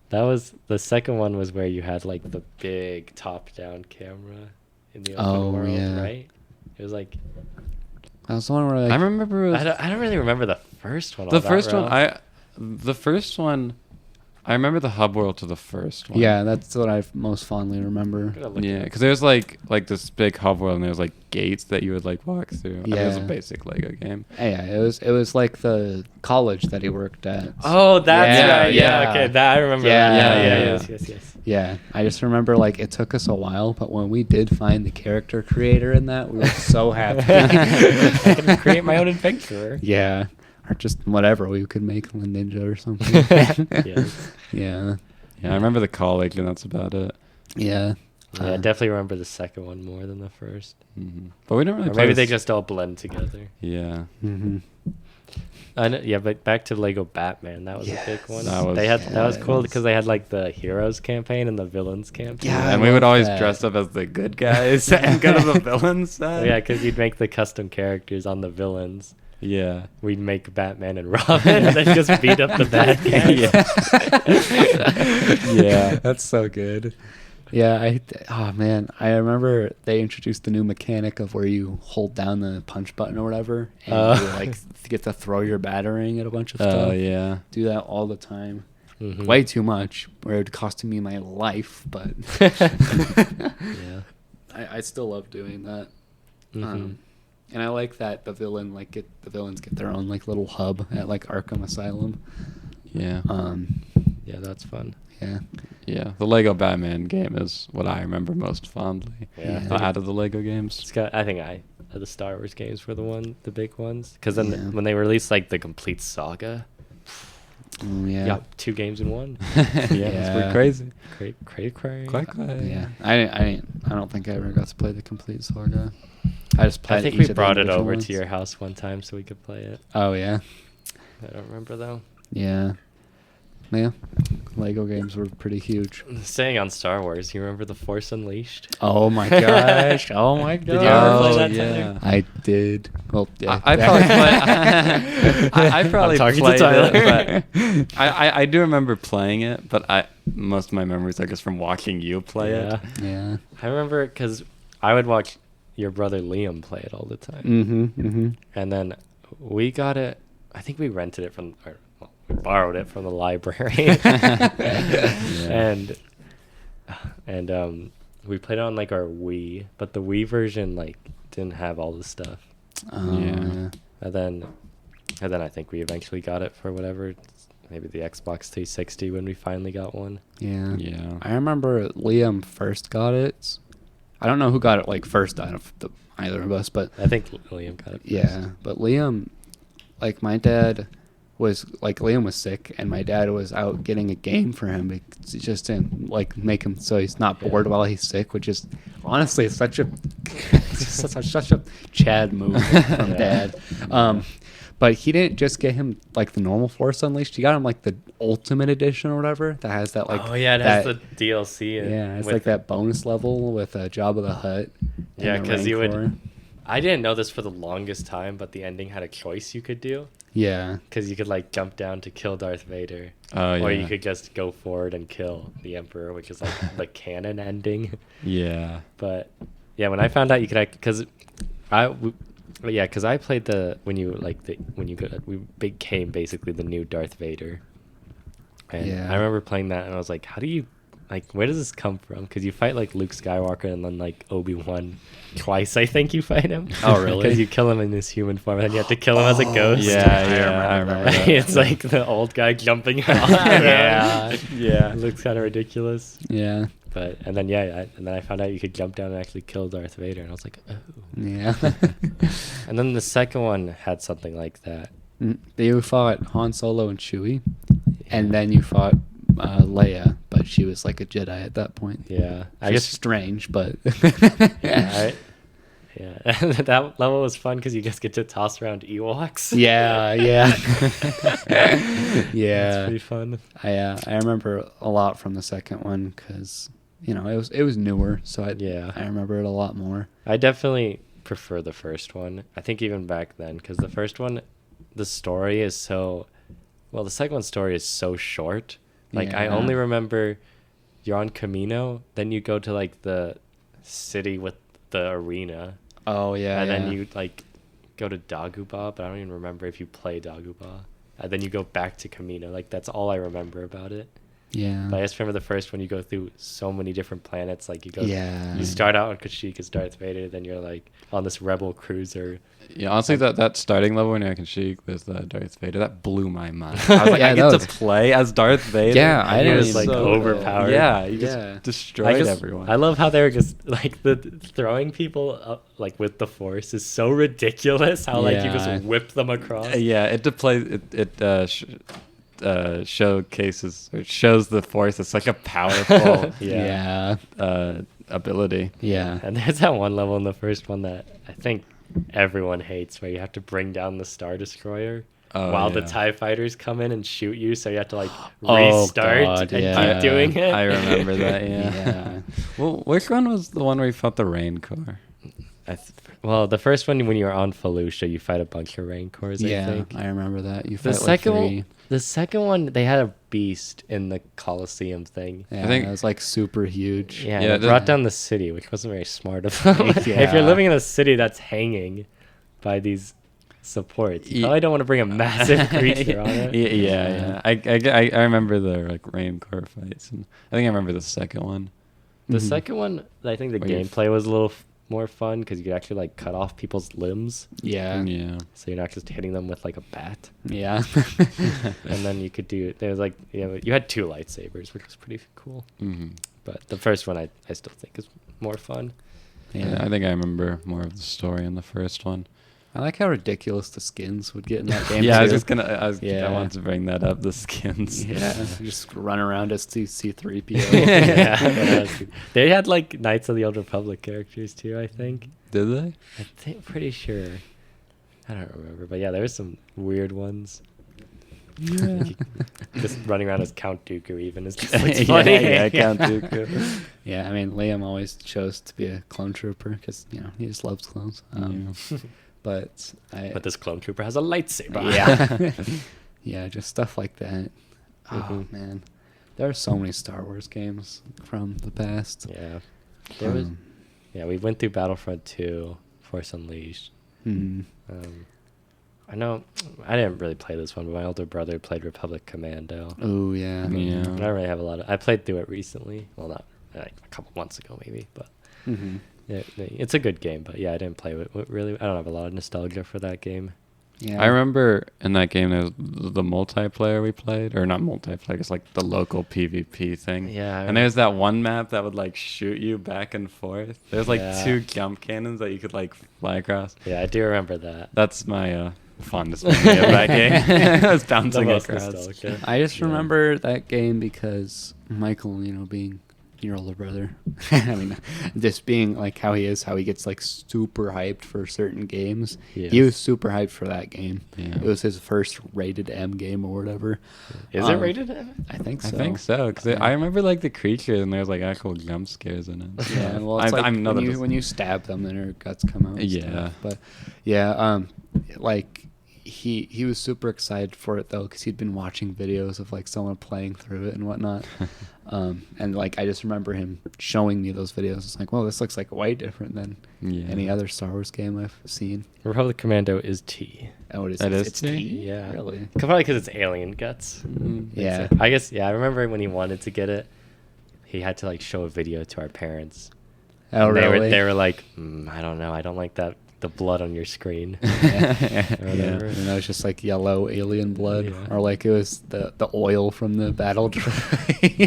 That was the second one was where you had like the big top-down camera in the open Oh, world, yeah. right? It was like That was the one where, like, I remember. It was, I don't really remember the first one. the all that first one. well. The first one. I remember the hub world to the first one. yeah, that's what I most fondly remember. Gotta look Yeah, it up. because there was like this big hub world, and there was like gates that you would like walk through. I mean, it was a Yeah. basic Lego game. Yeah, it was like the college that he worked at. Oh, that's Yeah, right. Yeah, yeah. okay. That I remember. Yeah, that. yeah. Yes. Yeah, I just remember like it took us a while, but when we did find the character creator in that, we were so happy. I can create my own adventure. Yeah, or just whatever we could make a ninja or something. Yes. Yeah, Yeah, I remember the college, and that's about it. yeah. Yeah, I definitely remember the second one more than the first. But we didn't really. Or play maybe they this- just all blend together. Yeah. Mm-hmm. I know, yeah, but back to Lego Batman, that was a big Yes. one. That was- that was cool yes. because they had like the heroes campaign and the villains campaign. Yeah, And I we would love always that. dress up as the good guys and go to the villains Oh, side. yeah, because you'd make the custom characters on the villains. Yeah. We'd make Batman and Robin and then just beat up the bad guys. Yeah. That's so good. Yeah, oh man, I remember they introduced the new mechanic of where you hold down the punch button or whatever, and you like get to throw your batarang at a bunch of stuff. Oh yeah. Do that all the time. Mhm. Way too much, where it cost me my life, but Yeah. I still love doing that. Mhm. And I like that the villains get their own like little hub at like Arkham Asylum. Yeah. Yeah, that's fun. Yeah. Yeah. The Lego Batman game is what I remember most fondly. Yeah. Yeah. Out of the Lego games. I think the Star Wars games were the big ones. Because then Yeah. when they released like the complete saga, Yeah. yeah, 2 games in one. Yeah. Yeah. It's pretty crazy. Cray. Quite. Yeah. I don't think I ever got to play the complete saga. I just played I think each we of the brought it individual over ones. to your house one time so we could play it. Oh yeah. I don't remember though. Yeah. Yeah. Lego games were pretty huge. Staying on Star Wars, you remember The Force Unleashed? Oh my gosh. Oh my god. Did you ever play Oh, that, yeah. Tyler? I did. Well, yeah. I probably play, I probably talking to played Tyler. it, but I do remember playing it, but most of my memories are just from watching you play Yeah. it. Yeah. I remember because I would watch your brother Liam play it all the time. Mm-hmm. Mm-hmm. And then we got it, I think we rented it we borrowed it from the library. And we played it on like our Wii, but the Wii version like didn't have all the stuff. Oh, Yeah. And then I think we eventually got it for whatever, maybe the Xbox 360 when we finally got one. Yeah. Yeah. I remember Liam first got it. I don't know who got it like first out of either of us, but I think Liam got it first. yeah. But Liam, like my dad was like Liam was sick, and my dad was out getting a game for him because it just didn't like make him so he's not bored while he's sick, which is honestly such a such a Chad move from Yeah. Dad. But he didn't just get him like the normal Force Unleashed. He got him like the Ultimate Edition or whatever that has that like Oh yeah, it has the DLC. yeah, it's with like that bonus level with Jabba the Hutt. and Yeah, the 'cause you would- Rancor. I didn't know this for the longest time, but the ending had a choice you could do. Yeah. Because you could like jump down to kill Darth Vader, Oh yeah. or you could just go forward and kill the Emperor, which is like the canon ending. Yeah. But yeah, when I found out you could, because I played we became basically the new Darth Vader, and Yeah. I remember playing that and I was like, how do you like, where does this come from? Because you fight like Luke Skywalker and then like Obi-Wan twice. I think you fight him. Oh, really? Because you kill him in his human form, and then you have to kill him as a ghost. Yeah, I remember that. It's like the old guy jumping out. Yeah. Yeah. It looks kind of ridiculous. Yeah. But and then I found out you could jump down and actually kill Darth Vader, and I was like, oh. Yeah. And then the second one had something like that. You fought Han Solo and Chewie, and then you fought Leia, but she was like a Jedi at that point. Yeah, I guess strange, but yeah, that level was fun because you just get to toss around Ewoks. yeah. It's pretty fun. I remember a lot from the second one because it was newer, so I remember it a lot more. I definitely prefer the first one. I think even back then, because the first one, the story is so the second one's story is so short. Like I only remember you're on Camino, then you go to like the city with the arena. Oh yeah. And then you like go to Dagobah, but I don't even remember if you play Dagobah. And then you go back to Camino. Like that's all I remember about it. Yeah. But I just remember the first one, you go through so many different planets. Like Yeah. you start out on Kashyyyk as Darth Vader, then you're like on this rebel cruiser. Yeah, honestly, that starting level when you're on Kashyyyk with Darth Vader, that blew my mind. I was like, Yeah, I get to play as Darth Vader. Yeah, I He didn't was even like know overpowered. Yeah, he Yeah. just destroyed everyone. I love how they were just like the throwing people up, like with the Force is so ridiculous. How like you Yeah. just whip them across. Yeah, shows the Force as like a powerful Yeah. ability. Yeah. And there's that one level in the first one that I think everyone hates, where you have to bring down the Star Destroyer while the TIE fighters come in and shoot you, so you have to like restart and keep doing it. I remember that. Yeah. Yeah. Well, which one was the one where you fought the Rain Corps? Well, the first one when you were on Felucia, you fight a bunch of Rancors. I think. I remember that. You The fight second like one, the second one, they had a beast in the Colosseum thing. Yeah, I think- it was like super huge. Yeah, Yeah, it it brought doesn't- down the city, which wasn't very smart of them. If Yeah. you're living in a city that's hanging by these supports, you probably don't want to bring a massive creature on it. Yeah. I remember the like Rain Corps fights, and I think I remember the second one. The second one, I think the Where you gameplay was a little more fun because you could actually like cut off people's limbs, Yeah. Yeah. so you're not just hitting them with like a bat. Yeah. And then you could do there's like you had two lightsabers, which was pretty cool. hmm But the first one I still think is more fun. Yeah, I think I remember more of the story in the first one. I like how ridiculous the skins would get in that game. Yeah, I was too. just gonna. I Yeah. wanted to bring that up. The skins. Yeah, just run around as C3PO. Yeah. They had like Knights of the Old Republic characters too, I think. Did they? Pretty sure. I don't remember, but yeah, there was some weird ones. Yeah. Just running around as Count Dooku even is just like, funny. yeah, Count Dooku. Yeah, I mean, Liam always chose to be a clone trooper because, he just loves clones. But this clone trooper has a lightsaber. Yeah. Yeah, just stuff like that. Oh, Mhm. man. There are so many Star Wars games from the past. Yeah. There was. Yeah, we went through Battlefront 2, Force Unleashed. Hmm. I know I didn't really play this one, but my older brother played Republic Commando. Oh, yeah. Yeah. I don't really have a lot of. I played through it recently. Well, not like a couple months ago, maybe, but Hmm. it's a good game. But yeah, I didn't play it really. I don't have a lot of nostalgia for that game. Yeah. I remember in that game there was the multiplayer we played, or not multiplayer, it's like the local PvP thing. Yeah, And there's that one map that would like shoot you back and forth. There's like Yeah. 2 jump cannons that you could like fly across. Yeah, I do remember that. That's my fondest memory of that game. I was The bouncing most across. nostalgia. I just Yeah. remember that game because Michael, being your older brother, I mean, just being like how he is, how he gets like super hyped for certain games. Yes. He was super hyped for that game. Yeah. It was his first rated M game or whatever. Is it rated M? I think I so. think so, because I remember like the creatures and there's like actual jump scares in it. Yeah, well, it's like not when you stab them, then their guts come out. And Yeah. stuff. But yeah, like he was super excited for it though because he'd been watching videos of like someone playing through it and whatnot. And like I just remember him showing me those videos. It's like, well, this looks like way different than Yeah. any other Star Wars game I've seen. Republic Commando is T. Oh, it is. That is it's T? T? Yeah. Really? Probably because it's alien guts. Mhm. Yeah. I guess. Yeah, I remember when he wanted to get it. he had to like show a video to our parents. Oh, And really? They were like, I don't know, I don't like that the blood on your screen. Yeah. Or whatever. And it was just like yellow alien blood, Yeah. or like it was the oil from the battle droid.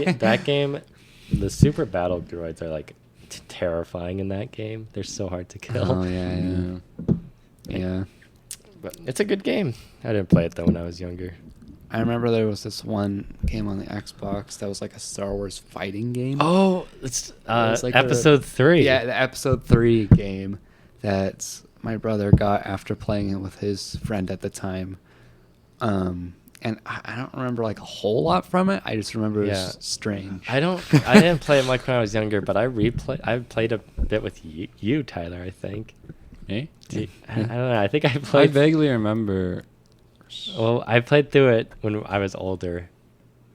And that game, the super battle droids are like terrifying in that game. They're so hard to kill. Oh yeah. Yeah. But it's a good game. I didn't play it though when I was younger. I remember there was this one game on the Xbox that was like a Star Wars fighting game. Oh, it's was like episode 3. Yeah, the episode 3 game that my brother got after playing it with his friend at the time. And I don't remember like a whole lot from it. I just remember it was strange. I didn't play it much when I was younger, but I played a bit with you, Tyler, I think. Eh? I don't know. I think I I played. vaguely remember. Well, I played through it when I was older,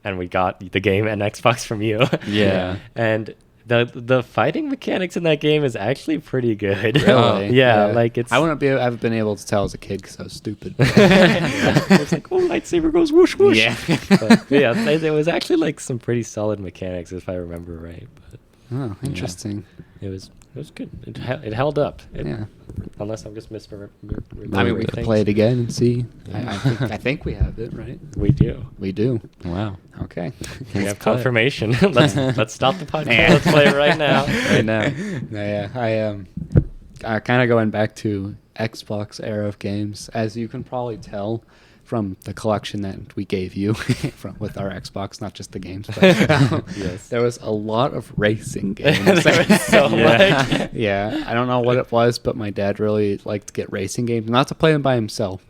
and we got the game and Xbox from you. Yeah. And the fighting mechanics in that game is actually pretty good. Really? Yeah, like it's. I wouldn't have been able to tell as a kid because I was stupid. It's like, oh, lightsaber goes whoosh whoosh. Yeah. But, yeah, it was actually like some pretty solid mechanics if I remember right. But Oh, interesting. it was good. It held up. Yeah. Unless I'm just misremembering. I mean, we could things. play it again and see. Yeah. I think we have it, right? We do. We do. Wow. Okay. We have play it. confirmation. let's stop the podcast. Yeah. Let's play it right now. Right now. Yeah, I kind of going back to Xbox era of games, as you can probably tell from the collection that we gave you with our Xbox, not just the games. But, Yes. there was a lot of racing games. There was so much. Yeah, I don't know what it was, but my dad really liked to get racing games, not to play them by himself,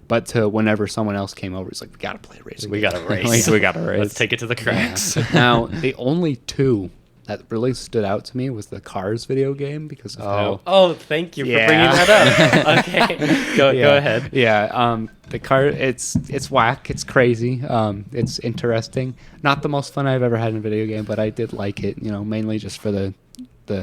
but to whenever someone else came over, he's like, "We gotta play a racing. We game." gotta race. We gotta race. Let's take it to the cracks. Now, the only two that really stood out to me was the Cars video game because of how. Oh, thank you for Yeah. bringing that up. Okay, go ahead. Yeah, the car, it's whack, it's crazy, it's interesting. Not the most fun I've ever had in a video game, but I did like it. Mainly just for the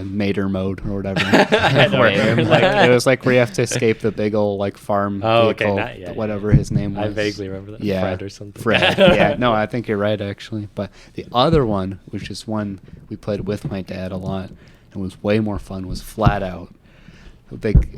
Mater mode or whatever. I know what you mean. It was like where you have to escape the big old like farm Oh, okay, vehicle, whatever his name was. I vaguely remember that. Yeah, Fred or something. Fred. Yeah, no, I think you're right actually. But the other one, which is one we played with my dad a lot and was way more fun, was Flat Out.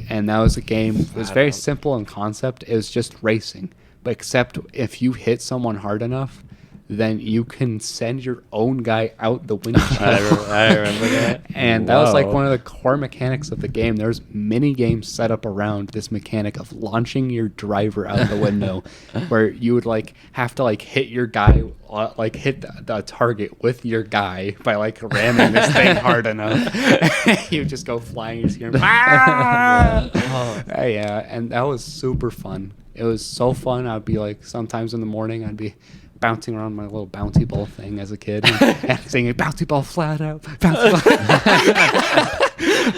And that was a game. It was very simple in concept. It was just racing, but except if you hit someone hard enough, then you can send your own guy out the windshield. I remember that. And that was like Whoa. one of the core mechanics of the game. There's mini games set up around this mechanic of launching your driver out the window, where you would like have to like hit your guy, like hit the target with your guy by like ramming this thing hard enough. You just go flying. You just hear, "Ah!" Yeah, and that was super fun. It was so fun. I'd be like, sometimes in the morning, I'd be bouncing around my little bouncy ball thing as a kid and singing "Bouncy Ball Flat Out." Bouncy ball.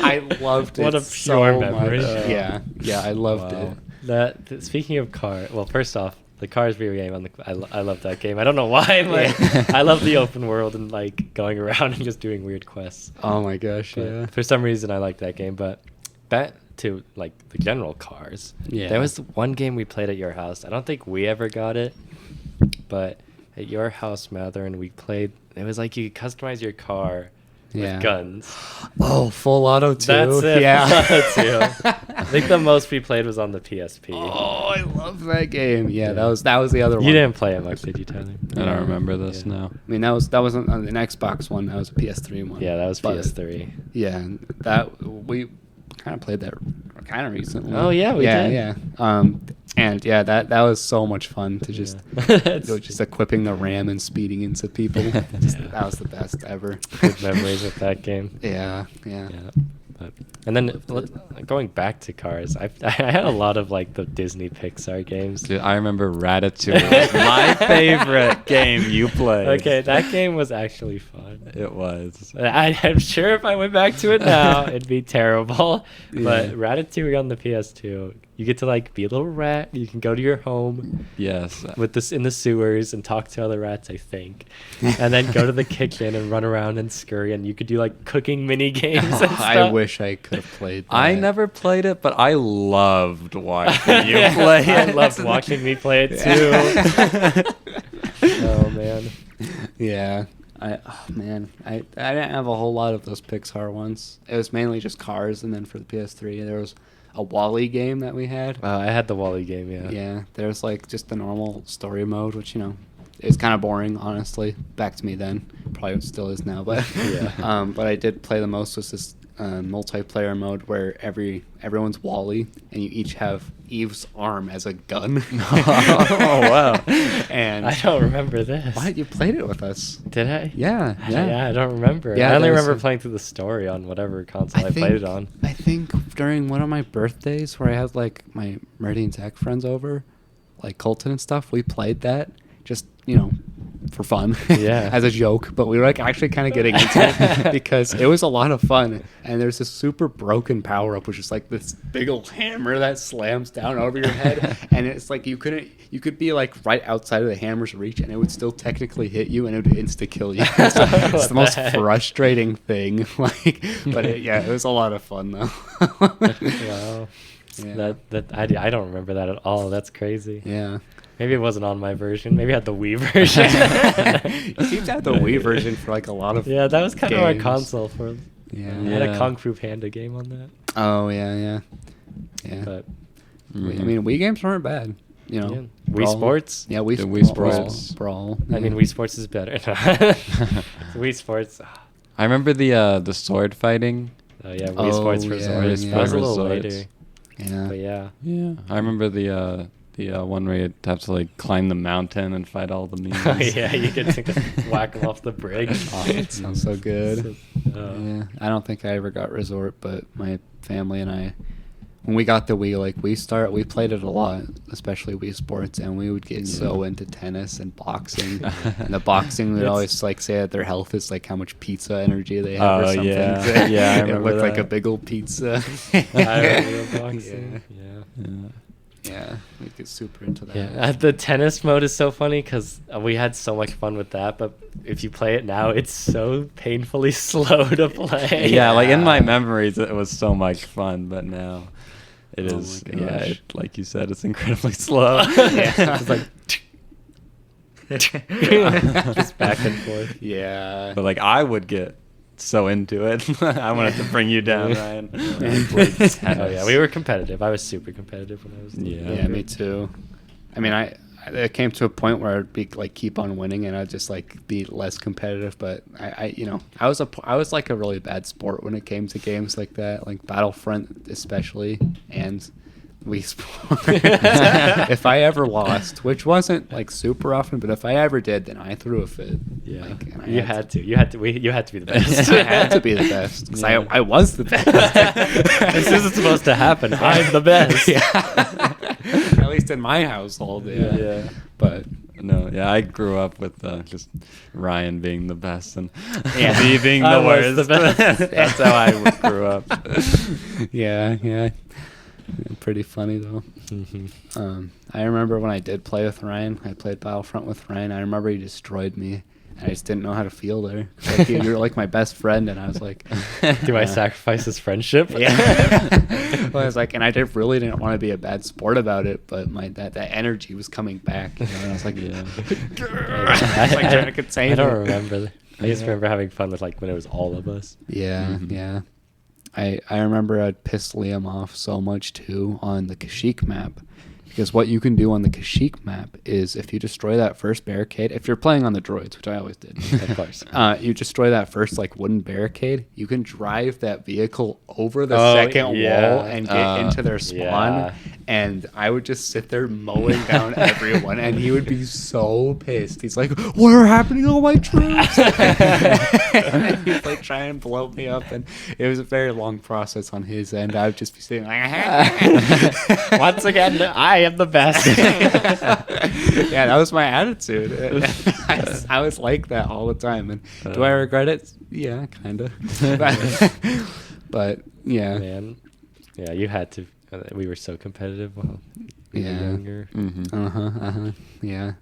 I loved it. What a so pure memory. much. Yeah, I loved Wow. it. Speaking of Cars, well, first off, the Cars video game, I love that game. I don't know why, but I love the open world and like going around and just doing weird quests. Oh my gosh, But yeah. for some reason, I like that game. But back to like the general Cars. Yeah. There was one game we played at your house. I don't think we ever got it, but at your house, Mather, and we played. It was like you could customize your car Yeah. with guns. Oh, Full Auto 2. That's it. Yeah. Too. I think the most we played was on the PSP. Oh, I love that game. Yeah, that was the other one. You didn't play it much, did you, Tyler? I don't remember this Yeah. now. I mean, that wasn't an Xbox one. That was a PS3 one. Yeah, that was But, PS3. Yeah, that we kind of played that kind of recently. Oh, yeah, we did. Yeah. And yeah, that was so much fun to just just equipping the RAM and speeding into people. That was the best ever. Good memories with that game. Yeah. Yeah. And then going back to Cars, I had a lot of like the Disney Pixar games. Dude, I remember Ratatouille. My favorite game you played. Okay, that game was actually fun. It was. I'm sure if I went back to it now, it'd be terrible. But Yeah. Ratatouille on the PS2, you get to like be a little rat. You can go to your home Yes. with this in the sewers and talk to other rats, I think, and then go to the kitchen and run around and scurry. And you could do like cooking mini games and stuff. I wish I could have played that. I never played it, but I loved watching you Yeah, play it. I loved watching me play it too. Oh man. Yeah. I didn't have a whole lot of those Pixar ones. It was mainly just Cars, and then for the PS3 there was a Wall-E game that we had. I had the Wall-E game, yeah. Yeah, there's like just the normal story mode, which is kind of boring, honestly. Back to me then, probably still is now, but Yeah. but I did play the most was this multiplayer mode where everyone's Wall-E, and you each have Eve's arm as a gun. Oh wow! And I don't remember this. what, you played it with us? Did I? Yeah. Yeah, I don't remember. Yeah, I only there's remember a- playing through the story on whatever console I played it on. I think during one of my birthdays where I had like my Meridian Tech friends over, like Colton and stuff, we played that just, for fun. Yeah. As a joke, but we were like actually kind of getting into it because it was a lot of fun. And there's this super broken power up, which is like this big old hammer that slams down over your head. And it's like you could be like right outside of the hammer's reach and it would still technically hit you and it would insta kill you. It's the most frustrating thing. It was a lot of fun though. Wow. Yeah. I don't remember that at all. That's crazy. Yeah. Maybe it wasn't on my version. Maybe I had the Wii version. You seem to have the Wii version for like a lot of Yeah, that was kind of my games. console for. Yeah. I had a Yeah. Kung Fu Panda game on that. Oh yeah. But I mean, Wii games weren't bad. yeah. Wii Brawl. Sports. Yeah, Wii, The Wii Brawl. Sports. Brawl. I mean, yeah. Wii Sports is better. Wii Sports. I remember the sword fighting. Oh yeah, Wii Sports Oh, Resorts. yeah, That was a yeah. little Resorts. later. Yeah. But yeah. Yeah, I remember the one where you'd have to like climb the mountain and fight all the minions. Oh yeah, you get to whack them off the bridge. Oh, it sounds so good. Oh. Yeah, I don't think I ever got Resort, but my family and I, when we got the Wii, we played it a lot, especially Wii Sports, and we would get so into tennis and boxing. And the boxing would It's- always like say that their health is like how much pizza energy they have or Oh, something. yeah. Yeah, I it remember looked like a that. big old pizza. I remember boxing. Yeah. Yeah. Yeah, we get super into that. Yeah, the tennis mode is so funny because we had so much fun with that. But if you play it now, it's so painfully slow to play. Yeah, like in my memories, it was so much fun, but now it Oh is. my Yeah, gosh. like you said, it's incredibly slow. Yeah. It's like just back and forth. Yeah. But like I would get so into it. I wanted to bring you down, Ryan. Oh yeah, we were competitive. I was super competitive when I was. Yeah. Yeah, me too. I mean, it came to a point where I'd be like keep on winning, and I'd just like be less competitive. But I was like a really bad sport when it came to games like that, like Battlefront especially, and Wii Sports. If I ever lost, which wasn't like super often, but if I ever did, then I threw a fit. Yeah, Like, and I you had to be the best. I had to be the best because Yeah. I was the best. This isn't supposed to happen. I'm the best. Yeah. At least in my household. Yeah. Yeah. But No, yeah, I grew up with just Ryan being the best and Yeah. me being I the was worst. the best. That's how I grew up. yeah. Pretty funny though. Mhm. I remember when I did play with Ryan. I played Battlefront with Ryan. I remember he destroyed me. I just didn't know how to feel there. Like, you were like my best friend, and I was like, Do I sacrifice his friendship? Yeah. Well, I was like, and I really didn't want to be a bad sport about it, but that energy was coming back, and I was like, Yeah. I was like trying to contain I don't it. remember. I just remember having fun with like when it was all of us. Yeah, Mhm. yeah. I remember I'd piss Liam off so much too on the Kashyyyk map. Because what you can do on the Kashyyyk map is if you destroy that first barricade, if you're playing on the droids, which I always did, Of course. you destroy that first like wooden barricade, you can drive that vehicle over the Oh, second yeah. wall and get into their spawn. Yeah. And I would just sit there mowing down everyone, and he would be so pissed. He's like, "What are happening to all my troops?" And he'd like try and blow me up, and it was a very long process on his end. I would just be sitting like, Once again, I am the best. yeah, that was my attitude. I was like that all the time. And do I regret it? Yeah, kind of. But yeah, Man, yeah, you had to. We were so competitive while we were Yeah. younger. Mm-hmm. yeah.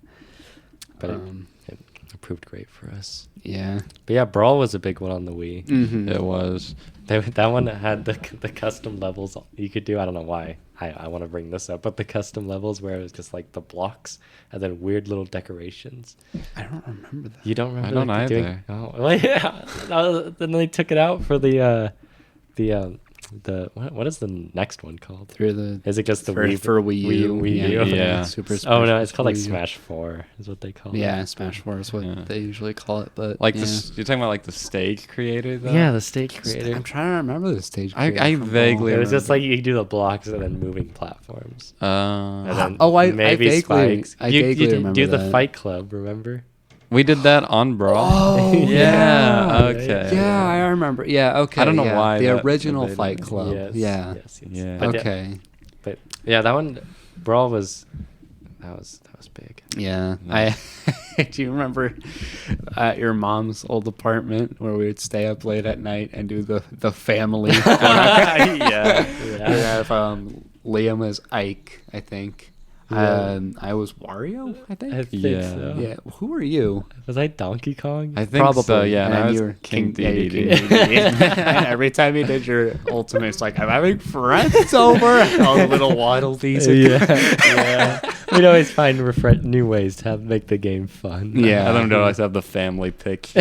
But Um, it proved great for us. Yeah. But yeah, Brawl was a big one on the Wii. Mm-hmm. It was. That one had the custom levels you could do. I don't know why I want to bring this up, but the custom levels where it was just like the blocks and then weird little decorations. I don't remember that. You don't remember? I don't like, either. Oh, well, yeah. Then they took it out for the what is the next one called? Through the Is it just the for, Wii for Wii U? Wii U? Yeah. Super Smash. Oh no, it's called like Wii U. Smash 4 is what they call it. Yeah, Smash 4 is what Yeah. they usually call it. But Like yeah. this, you're talking about like the stage creator though? Yeah, the stage creator. I'm trying to remember the stage. I creator from vaguely Brawl. It was just like you do the blocks and then moving platforms. And then I maybe vaguely, spikes. I you vaguely did remember do the that. Fight Club, remember? we did that on Brawl. Oh, yeah. yeah. Okay. Yeah, I remember. Yeah, okay. I don't know yeah. why The that- original they- Fight Club. Yes, Yeah. Yes. Yeah. But Okay. But yeah, that one, Brawl was big. Yeah. Nice. Do you remember at your mom's old apartment where we would stay up late at night and do the family? Yeah. We have Liam as Ike, I think. Yeah. I was Wario, I think. I think Yeah. so. Yeah. Who are you? Was I Donkey Kong? I think so. Yeah. And I was you were King yeah, you're DDD. King DDD. And every time you did your ultimate, it's like, I'm having friends over. All the little waddle these. yeah. We'd always find new ways to make the game fun. Yeah. I don't know. I just have the family picture.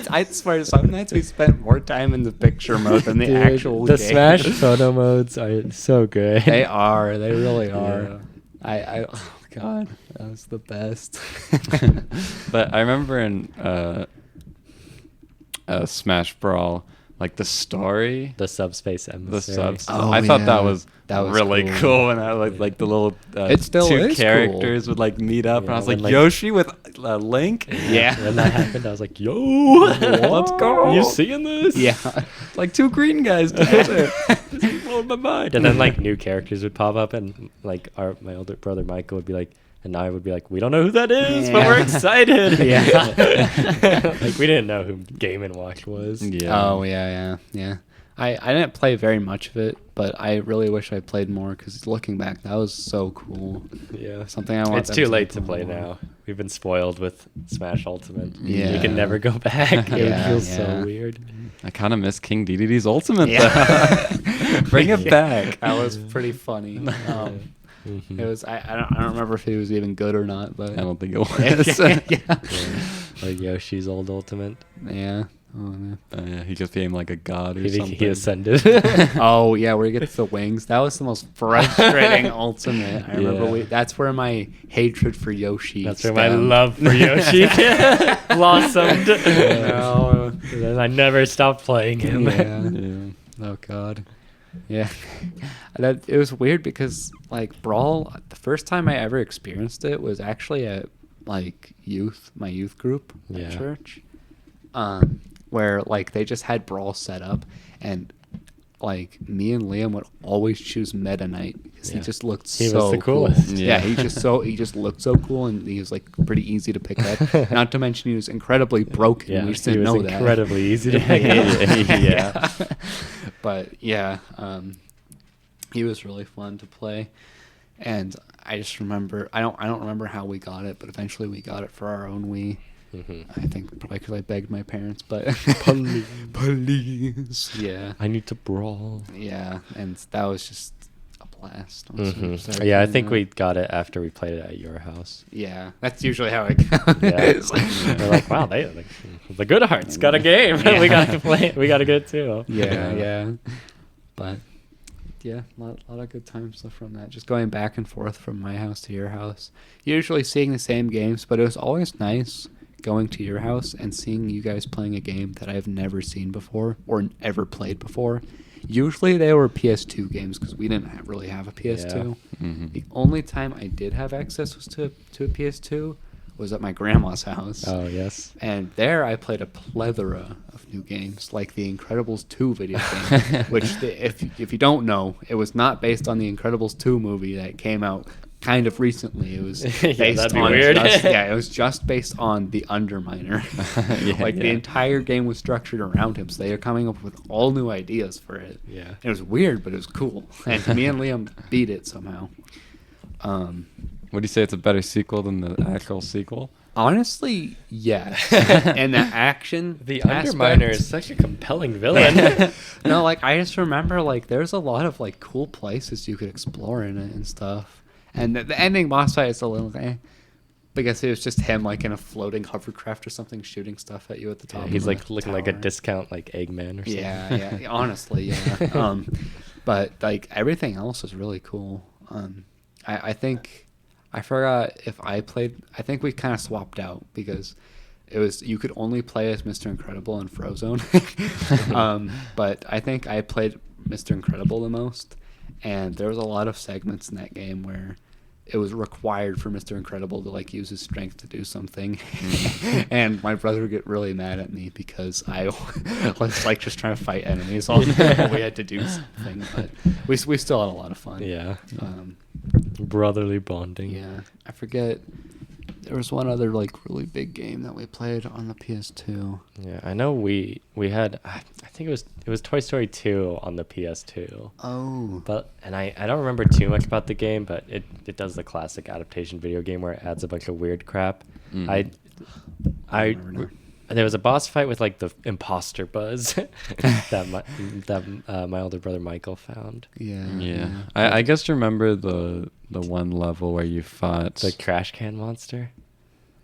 I swear, sometimes we spent more time in the picture mode than the Dude, actual the game. Smash photo modes are so good. They are. They really are. Yeah. Oh God, that was the best. But I remember in Smash Brawl, like the story, The subspace the emissary. subs. Oh, I thought yeah. that was That was really cool. cool. And I like the little It still two is characters would like meet up, and Yeah, I was like when, like- Yoshi with Link. Yeah. When that happened, I was like, "Yo, let's go! You What? seeing this?" Yeah. Like two green guys together. Just blowing my mind. And then like new characters would pop up, and like my older brother Michael would be like, and I would be like, "We don't know who that is, but we're Yeah. excited." Yeah. Like we didn't know who Game and Watch was. Yeah. Oh yeah. I didn't play very much of it, but I really wish I played more because looking back, that was so cool. Yeah. Something I want. It's them too to late to do play more. now. We've been spoiled with Smash Ultimate. Yeah. You can never go back. It Yeah, feels yeah. so weird. I kind of miss King DDD's Ultimate. Yeah. Though. Bring it back. That was pretty funny. Mhm. It was. I don't remember if it was even good or not, but I don't think it was. yeah. Like Yoshi's old Ultimate. Yeah. Oh, man. Yeah, he just became like a god or He something. ascended. Oh yeah, where he gets the wings. That was the most frustrating ultimate. I remember Yeah. that's where my hatred for Yoshi. That's where my stemmed. love for Yoshi blossomed. No. And then I never stopped playing him. Yeah. Yeah. Oh god. Yeah. It was weird because like Brawl, the first time I ever experienced it was actually at like my youth group Yeah. at church. Where like they just had Brawl set up, and like me and Liam would always choose Meta Knight because he Yeah. just looked He was so the cool. coolest. Yeah, Yeah. he just looked so cool, and he was like pretty easy to pick up. Not to mention he was incredibly broken. Yeah, We just he didn't was know that. incredibly easy to pick Yeah. up. Yeah. But yeah, he was really fun to play, and I just remember I don't remember how we got it, but eventually we got it for our own Wii. Mhm. I think probably because I begged my parents, but Police. yeah, I need to brawl. yeah, and that was just a blast. once we Mhm. started Yeah, I doing think that. we got it after we played it at your house. Yeah, that's usually how it goes. Yeah. We're like, wow, the Good Hearts got a game. We got to play it. We got to get it too. yeah. But yeah, a lot of good times from that. Just going back and forth from my house to your house. Usually seeing the same games, but it was always nice going to your house and seeing you guys playing a game that I've never seen before or ever played before. Usually they were PS2 games because we didn't really have a PS2. Mhm. The only time I did have access was to a PS2 was at my grandma's house. Oh, yes. And there I played a plethora of new games, like the Incredibles 2 video game, which, if you don't know, it was not based on the Incredibles 2 movie that came out kind of recently. It was Yeah, based that'd be on weird. it was just based on the Underminer. Yeah, Like the yeah. entire game was structured around him, so they are coming up with all new ideas for it. Yeah. It was weird, but it was cool. And me and Liam beat it somehow. Would you say it's a better sequel than the actual sequel? Honestly, yes. And the action, The aspect- Underminer is such a compelling villain. No, like I just remember like there's a lot of like cool places you could explore in it and stuff. And the ending boss fight is a little because it was just him like in a floating hovercraft or something shooting stuff at you at the top. He's of like the looking like a tower. discount like Eggman or something. Yeah. Honestly, yeah. But like everything else is really cool. I think I forgot if I played. I think we kind of swapped out because it was you could only play as Mr. Incredible and Frozone. But I think I played Mr. Incredible the most, and there was a lot of segments in that game where it was required for Mr. Incredible to like use his strength to do something, and my brother would get really mad at me because I was like just trying to fight enemies all the we had to do something, but we still had a lot of fun. Yeah. Um, Brotherly bonding. yeah, I forget. There was one other like really big game that we played on the PS2. Yeah, I know we had I think it was Toy Story 2 on the PS2. Oh, But I don't remember too much about the game, but it does the classic adaptation video game where it adds a bunch of weird crap. Mm. I remember now. there was a boss fight with like the imposter buzz that my older brother Michael found. Yeah. I guess remember the one level where you fought The trash can monster.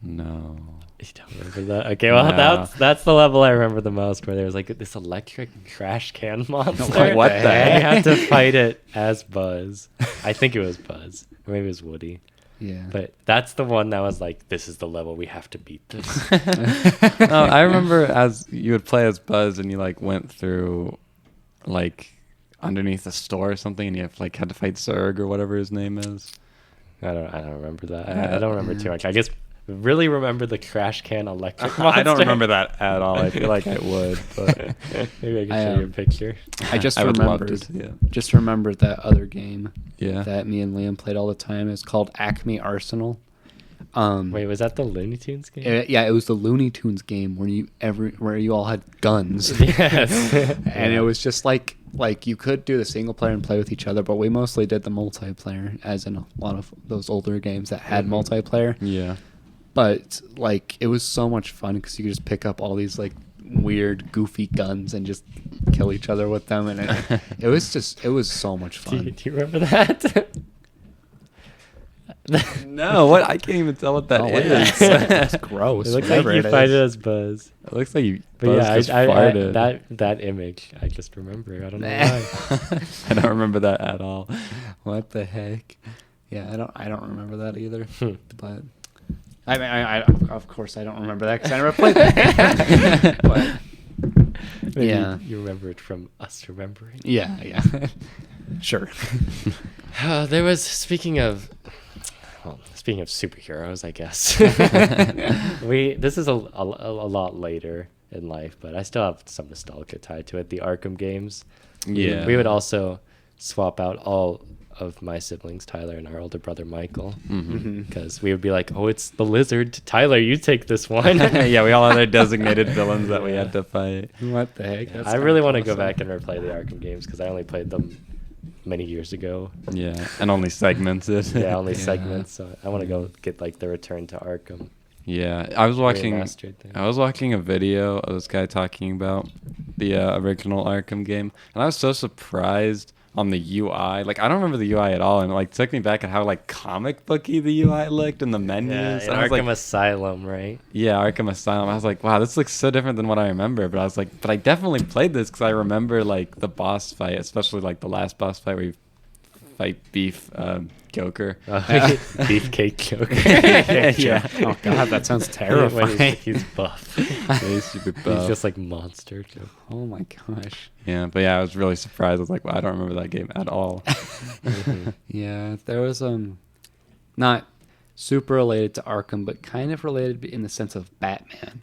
No. You don't remember that? Okay, well No. that's the level I remember the most, where there was like this electric trash can monster. What the And you heck? had to fight it as Buzz. I think it was Buzz, or maybe it was Woody. Yeah. But that's the one that was like, this is the level, we have to beat this. No, I remember as you would play as Buzz and you like went through like underneath a store or something and you have, like had to fight Zurg or whatever his name is. I don't remember that. I don't remember too much. I guess really remember the trash can electric monster. I don't remember that at all. I feel like I would, but Maybe I can I, show you a picture. I just I would love remembered. to see it. Just remembered that other game Yeah. that me and Liam played all the time. It's called Acme Arsenal. Wait, was that the Looney Tunes game? Yeah, it was the Looney Tunes game where you all had guns. Yes. And it was just like you could do the single player and play with each other, but we mostly did the multiplayer, as in a lot of those older games that had multiplayer. Yeah. But like it was so much fun because you could just pick up all these like weird, goofy guns and just kill each other with them, and it was so much fun. Do you remember that? No, what? I can't even tell what that Oh, is. It's gross. It looks like whatever you it fight is. it as Buzz. It looks like you But Buzz yeah, just I farted. that image I just remember. I don't know Nah. why. I don't remember that at all. What the heck? Yeah, I don't remember that either. Hmm. But I mean, I of course I don't remember that because I never played that. But Maybe yeah. you remember it from us remembering. yeah, sure. There was speaking of superheroes, I guess. This is a lot later in life, but I still have some nostalgia tied to it. The Arkham games. Yeah. We would also swap out all of my siblings, Tyler and our older brother Michael, Mm-hmm. because we would be like, "Oh, it's the lizard. Tyler, you take this one." Yeah, we all had our designated villains that we had to fight. What the heck? That's I really want to kinda go awesome. back and replay the Arkham games because I only played them many years ago. Yeah, and only segmented. Yeah, only Yeah. segments. So I want to go get like the Return to Arkham. Yeah, I was watching. Remastered thing. I was watching a video of this guy talking about the original Arkham game, and I was so surprised on the UI. Like, I don't remember the UI at all, and it, like, took me back at how like comic booky the UI looked and the menus. Yeah, in And I was Arkham like, Asylum, right? yeah, Arkham Asylum. I was like, wow, this looks so different than what I remember. But I was like, but I definitely played this because I remember like the boss fight, especially like the last boss fight where you fight Beef Joker. Beefcake Joker. Yeah. Oh god, that sounds When terrifying. he's buff. He's super He's buff. just like monster Joker. Oh my gosh. Yeah, but yeah, I was really surprised. I was like, wow, I don't remember that game at all. Yeah, there was not super related to Arkham, but kind of related in the sense of Batman.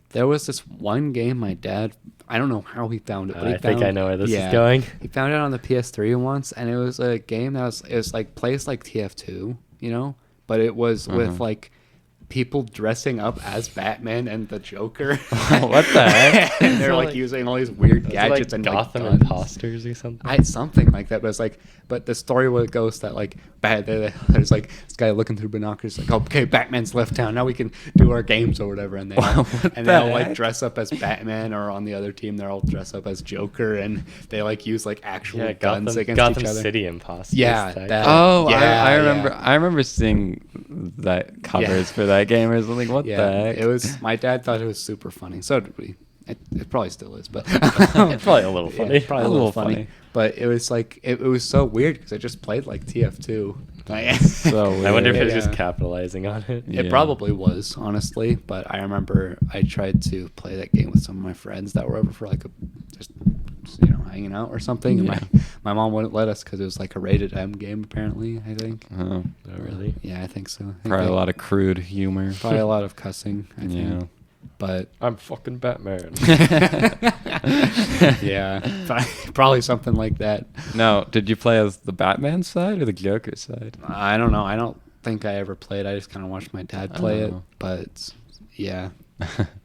There was this one game my dad, I don't know how he found it, but he I think I know where this is going. He found it on the PS3 once, and it was a game that was like plays like TF2, you know, but it was with like people dressing up as Batman and the Joker. What the heck? And they're So, like like- using all these weird It's gadgets like and Gotham like guns. Imposters or something. Something like that, but it's like, but the story goes that like there's like this guy looking through binoculars, like, okay, Batman's left town. Now we can do our games or whatever. And they all like dress up as Batman, or on the other team, they're all dressed up as Joker, and they like use like actual guns against Gotham each other. City imposters. Yeah. I remember. I remember seeing that covers for that game. I was like, what the heck? It was. My dad thought it was super funny. So did we. It probably still is, but It's probably a little funny. Yeah, probably a little funny. But it was like it was so weird because I just played like TF2. So weird. I wonder if it was Yeah. just capitalizing on it. Yeah. It probably was, honestly. But I remember I tried to play that game with some of my friends that were over for like just hanging out or something. Yeah. And my mom wouldn't let us because it was like a rated M game, apparently. I think. Oh, Oh, really? Yeah, I think so. I think probably a lot of crude humor. probably a lot of cussing. I think. Yeah. But I'm fucking Batman. yeah, probably something like that. Now, did you play as the Batman side or the Joker side? I don't know. I don't think I ever played. I just kind of watched my dad play it. Oh. But yeah.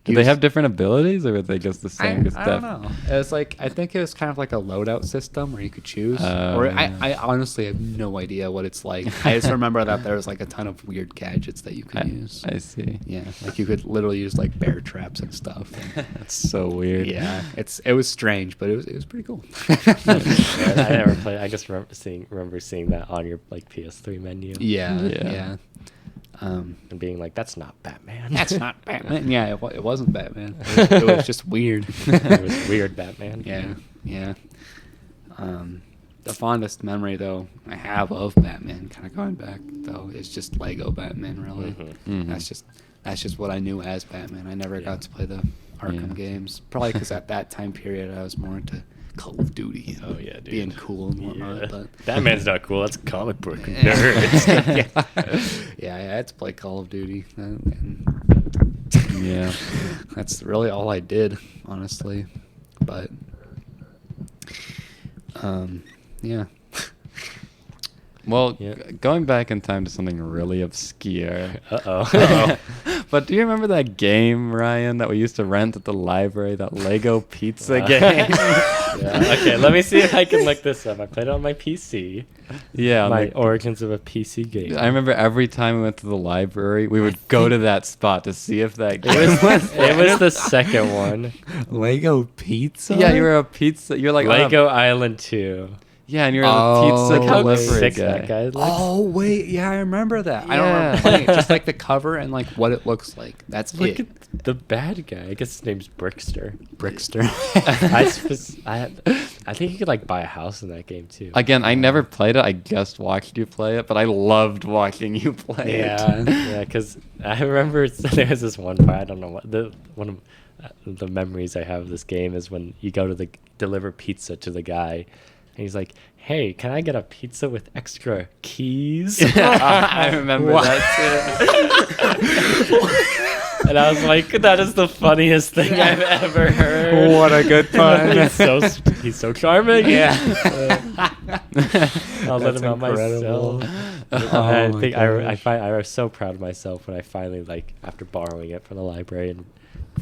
Did they have different abilities, or were they just the same? I don't know. It was like, I think it was kind of like a loadout system where you could choose. Or Yeah. I honestly have no idea what it's like. I just remember that there was like a ton of weird gadgets that you could use. I see. Yeah, like you could literally use like bear traps and stuff. That's so weird. Yeah, it was strange, but it was pretty cool. I never played. I just remember seeing that on your like PS3 menu. Yeah, Yeah. yeah. And being like, that's not Batman. That's not Batman. Yeah, it wasn't Batman. It was just weird. It was weird Batman. Yeah, yeah. The fondest memory though I have of Batman, kind of going back though, is just Lego Batman. Really, Mhm. that's just what I knew as Batman. I never got to play the Arkham Yeah. games, probably because at that time period I was more into Call of Duty. Oh, yeah, dude. being cool and whatnot. Yeah. But Batman's not cool. That's comic book yeah. nerds. Yeah, I had to play Call of Duty. And Yeah. that's really all I did, honestly. But yeah. Well, Yeah. going back in time to something really obscure. Uh-oh. But do you remember that game, Ryan, that we used to rent at the library, that Lego pizza game? Yeah. Okay, let me see if I can look this up. I played it on my PC. Yeah. My origins of a PC game. I remember every time we went to the library, we would go to that spot to see if that game It was, there. it was the second one. Lego pizza? Yeah, you were a pizza. You're like Lego Island 2. Yeah, and you're the Oh. pizza Look how delivery sick guy. that guy looks. Oh wait, yeah, I remember that. I don't Yeah. remember playing it. Just like the cover and like what it looks like. That's Look it. at the bad guy. I guess his name's Brickster. Brickster. I think you could like buy a house in that game too. Again, I never played it. I just watched you play it, but I loved watching you play it. Yeah, because I remember there was this one part. I don't know what one of the memories I have of this game is when you go to deliver pizza to the guy, and he's like, "Hey, can I get a pizza with extra keys?" I remember that too. And I was like, "That is the funniest thing I've ever heard." What a good pun. he's so charming. Yeah. I'll let That's him out incredible. myself. Oh I my think gosh. I was so proud of myself when I finally, like, after borrowing it from the library and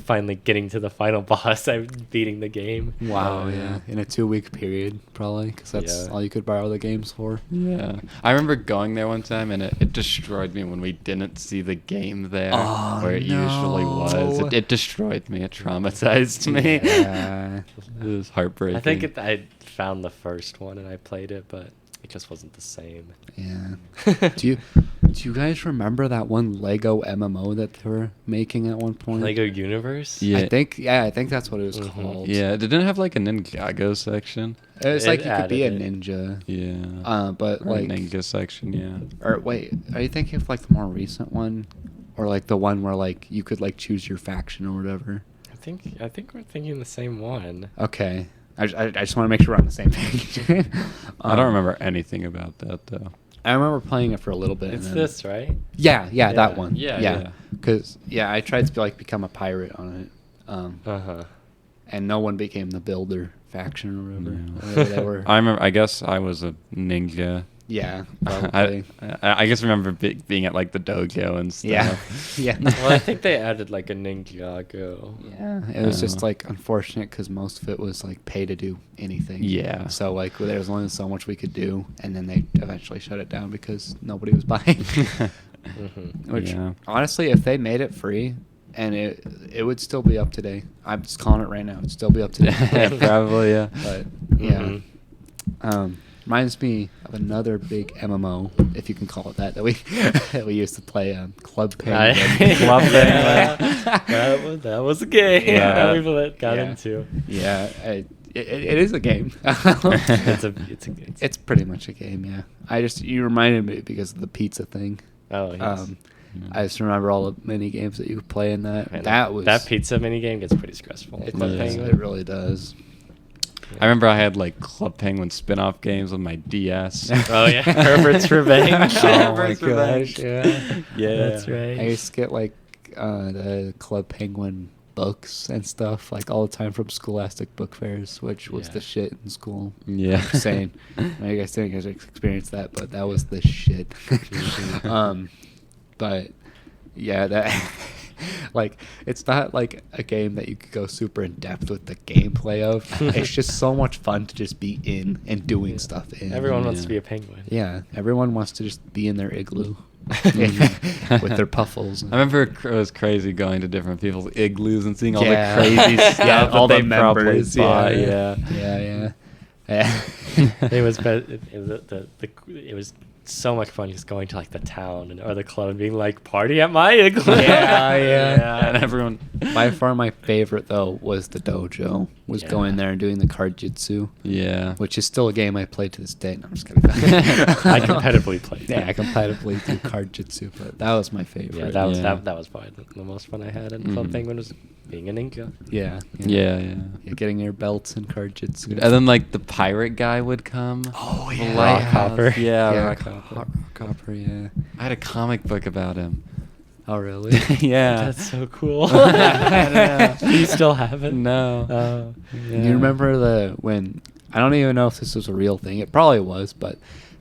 finally getting to the final boss, I'm beating the game. Wow, yeah. In a 2-week period, probably, because that's Yeah. all you could borrow the games for. Yeah. I remember going there one time, and it destroyed me when we didn't see the game there Oh, where it usually was. no. It destroyed me. It traumatized me. Yeah. It was heartbreaking. I think I found the first one and I played it, but it just wasn't the same. Yeah. Do you guys remember that one Lego MMO that they were making at one point? Lego Universe? Yeah. I think that's what it was Mhm. called. Yeah, it didn't have like a Ninjago section. It's It like you could be a added it. ninja. Yeah. But Or a like ninja section, yeah. or wait, are you thinking of like the more recent one? Or like the one where like you could like choose your faction or whatever? I think we're thinking the same one. Okay. I just want to make sure we're on the same page. I don't remember anything about that though. I remember playing it for a little bit. It's and then- this, right? Yeah, Yeah. that one. Yeah. Because I tried to like become a pirate on it, Uh-huh. and no one became the builder faction or whatever. Yeah. They were. I remember. I guess I was a ninja Yeah, I, probably. I guess remember being at like the dojo and stuff. Yeah, yeah. Well, I think they added like a Ninjago. Yeah, it was just Oh. like unfortunate because most of it was like pay to do anything. Yeah. So like there was only so much we could do, and then they eventually shut it down because nobody was buying. Which Yeah. honestly, if they made it free, and it would still be up today. I'm just calling it right now. It'd still be up today. Yeah, probably, yeah. But yeah. Mhm. Reminds me of another big MMO, if you can call it that we that we used to play, Club Penguin. Club Yeah. Penguin. that was a game Yeah. that we got Yeah. into. Yeah, it is a game. It's pretty much a game. Yeah, you reminded me because of the pizza thing. Oh, yes. I just remember all the mini games that you could play in that. Man, that pizza mini game gets pretty stressful. It, Club does, Penguin. it really does. I remember I had like Club Penguin spin-off games with my DS. Oh yeah, Herbert's Revenge. Oh my Herbert's Revenge. gosh. Yeah, Yeah. that's right. I used to get like the Club Penguin books and stuff like all the time from Scholastic Book Fairs, which was Yeah. the shit in school. Yeah. I'm just saying. I guys didn't guys experience that, but that was the shit. But yeah, that like it's not like a game that you could go super in depth with the gameplay of. It's just so much fun to just be in and doing stuff in. Everyone wants Yeah. to be a penguin. Yeah, everyone wants to just be in their igloo with their puffles. I remember it was crazy going to different people's igloos and seeing all Yeah. the crazy stuff Yeah, that all the they probably members, bought. yeah. Yeah. Yeah. It was it was so much fun just going to like the town or the club and being like, party at my igloo. Yeah. And everyone. By far my favorite though was the dojo. Was Yeah. going there and doing the card jitsu, Yeah. which is still a game I play to this day. No, I'm just kidding. I competitively played Yeah, that. I competitively do card jitsu, but that was my favorite. Yeah, that was Yeah. that was probably the most fun I had in Club Mhm. Penguin was being a ninja. Yeah. Yeah. Getting your belts and card jitsu. And then like the pirate guy would come. Oh, The yeah. lighthouse. Rockhopper. Yeah, Yeah, Rockhopper. Rockhopper, yeah. I had a comic book about him. Oh, really? Yeah. That's so cool. Yeah. Do you still have it? No. Oh. You remember when I don't even know if this was a real thing. It probably was, but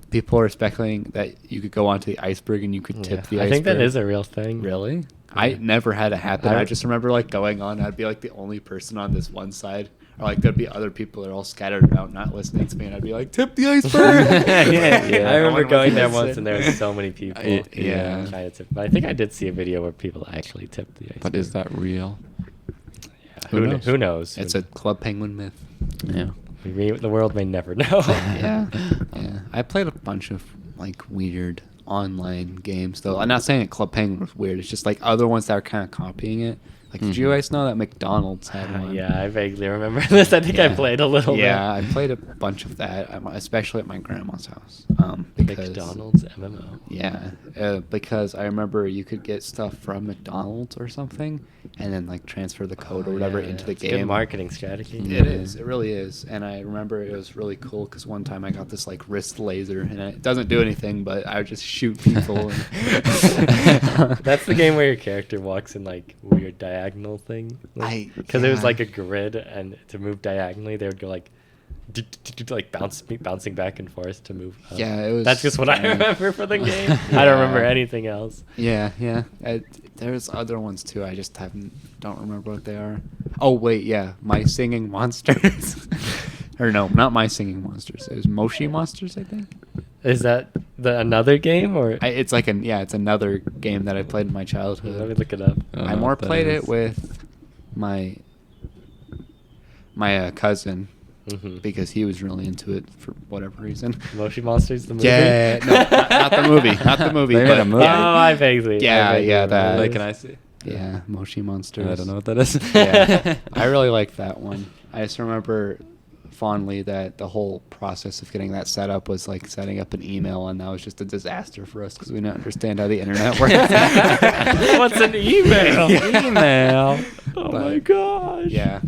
people were speculating that you could go onto the iceberg and you could tip the I iceberg. think that is a real thing. Really? I Yeah. never had it happen. I- I just remember like going on. I'd be like the only person on this one side, or like there'd be other people that are all scattered around, not listening to me, and I'd be like, "Tip the iceberg!" Yeah. I remember No one going would there listen. once and there were so many people. Yeah. trying to tip. But I think I did see a video where people actually tipped the iceberg. But is that real? Yeah, Who knows? Who knows? It's a Club Penguin myth. Yeah. The world may never know. Yeah, yeah. I played a bunch of like weird online games though. I'm not saying that Club Penguin was weird. It's just like other ones that are kind of copying it. Like, did you Mhm. guys know that McDonald's had one? Yeah, I vaguely remember this. I think I Yeah. played a little Yeah, bit. I played a bunch of that, especially at my grandma's house. Because McDonald's MMO. Yeah, because I remember you could get stuff from McDonald's or something, and then like transfer the code or whatever into the It's game. Good marketing strategy. It is. It really is. And I remember it was really cool because one time I got this like wrist laser, and it doesn't do anything, but I would just shoot people. That's the game where your character walks in like weird diagonal thing. Because it was yeah. like a grid, and to move diagonally, they would go like, like bouncing back and forth to move. Up. Yeah, it was. That's just what I remember for the game. I don't remember Yeah. anything else. Yeah, yeah. There's other ones too. I just don't remember what they are. Oh wait, yeah, My Singing Monsters. Or no, not My Singing Monsters. It was Moshi Monsters, I think. Is that another game or? It's like it's another game that I played in my childhood. Let me look it up. I more played it with my cousin Mm-hmm. because he was really into it for whatever reason. Moshi Monsters, the movie. Yeah, no, not the movie, not the movie. They made but a movie? Oh, I vaguely. Yeah, yeah, that- remember Like, can this. I see? Yeah, Moshi Monsters. I don't know what that is. Yeah, I really liked that one. I just remember fondly that the whole process of getting that set up was like setting up an email, and that was just a disaster for us because we didn't understand how the internet works. What's an email? Yeah. Email. Oh But- my gosh. Yeah.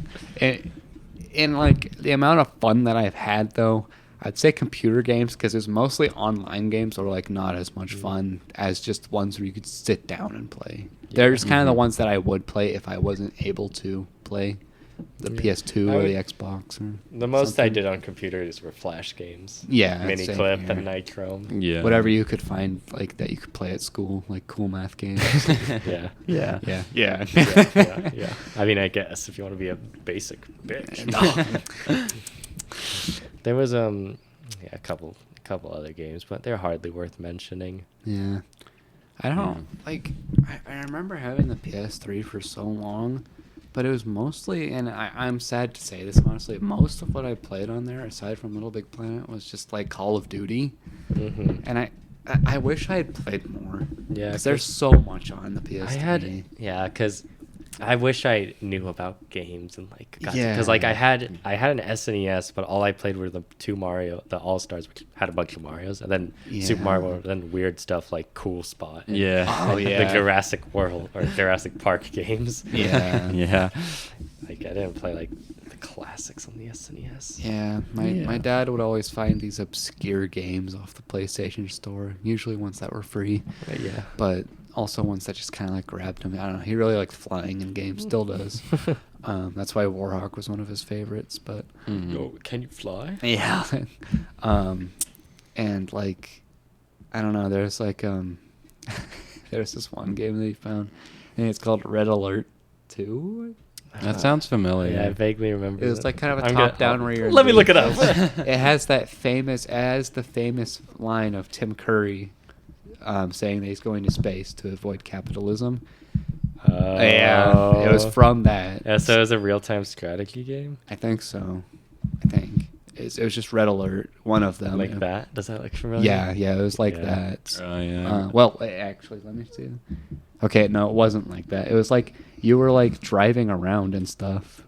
And like the amount of fun that I've had though, I'd say computer games because it was mostly online games or like not as much fun as just ones where you could sit down and play. They're just kind of the ones that I would play if I wasn't able to play. the Yeah. PS2 I or would- the Xbox. Or The most I something. did on computers were Flash games. Yeah, Mini same Clip here. and Nichrome. Yeah. Whatever you could find like that you could play at school, like cool math games. Yeah. Yeah. yeah. Yeah. I mean, I guess if you want to be a basic bitch. There was a couple other games, but they're hardly worth mentioning. Yeah. I don't Yeah. like. I remember having the PS3 for so long, but it was mostly, and I'm sad to say this honestly, most of what I played on there, aside from Little Big Planet, was just like Call of Duty, Mm-hmm. and I wish I had played more. Yeah, 'Cause there's so much on the PS3. Because I wish I knew about games and like Yeah. because like I had an SNES, but all I played were the the All Stars, which had a bunch of Marios, and then Super Yeah. Mario World, then weird stuff like Cool Spot. And Yeah. Oh, yeah. the Jurassic World or Jurassic Park games. Yeah. Yeah. Like I didn't play like the classics on the SNES. Yeah, my dad would always find these obscure games off the PlayStation Store, usually ones that were free, Yeah. but also ones that just kind of like grabbed him. I don't know. He really liked flying in games, still does. That's why Warhawk was one of his favorites. But Mhm. Oh, can you fly? yeah, and like I don't know. There's like there's this one game that he found, and it's called Red Alert 2. That sounds familiar. Yeah, I vaguely remember. It was that. like kind of a I'm top down where you're. Let me look it up. It has the famous line of Tim Curry saying that he's going to space to avoid capitalism. Yeah, it was from that. Yeah, so it was a real-time strategy game I think so. I think it was just Red Alert, one of them. like that. Does that look familiar? Yeah, it was like Yeah. that. Oh, yeah. Well, actually, let me see. Okay, no, it wasn't like that. It was like you were like driving around and stuff.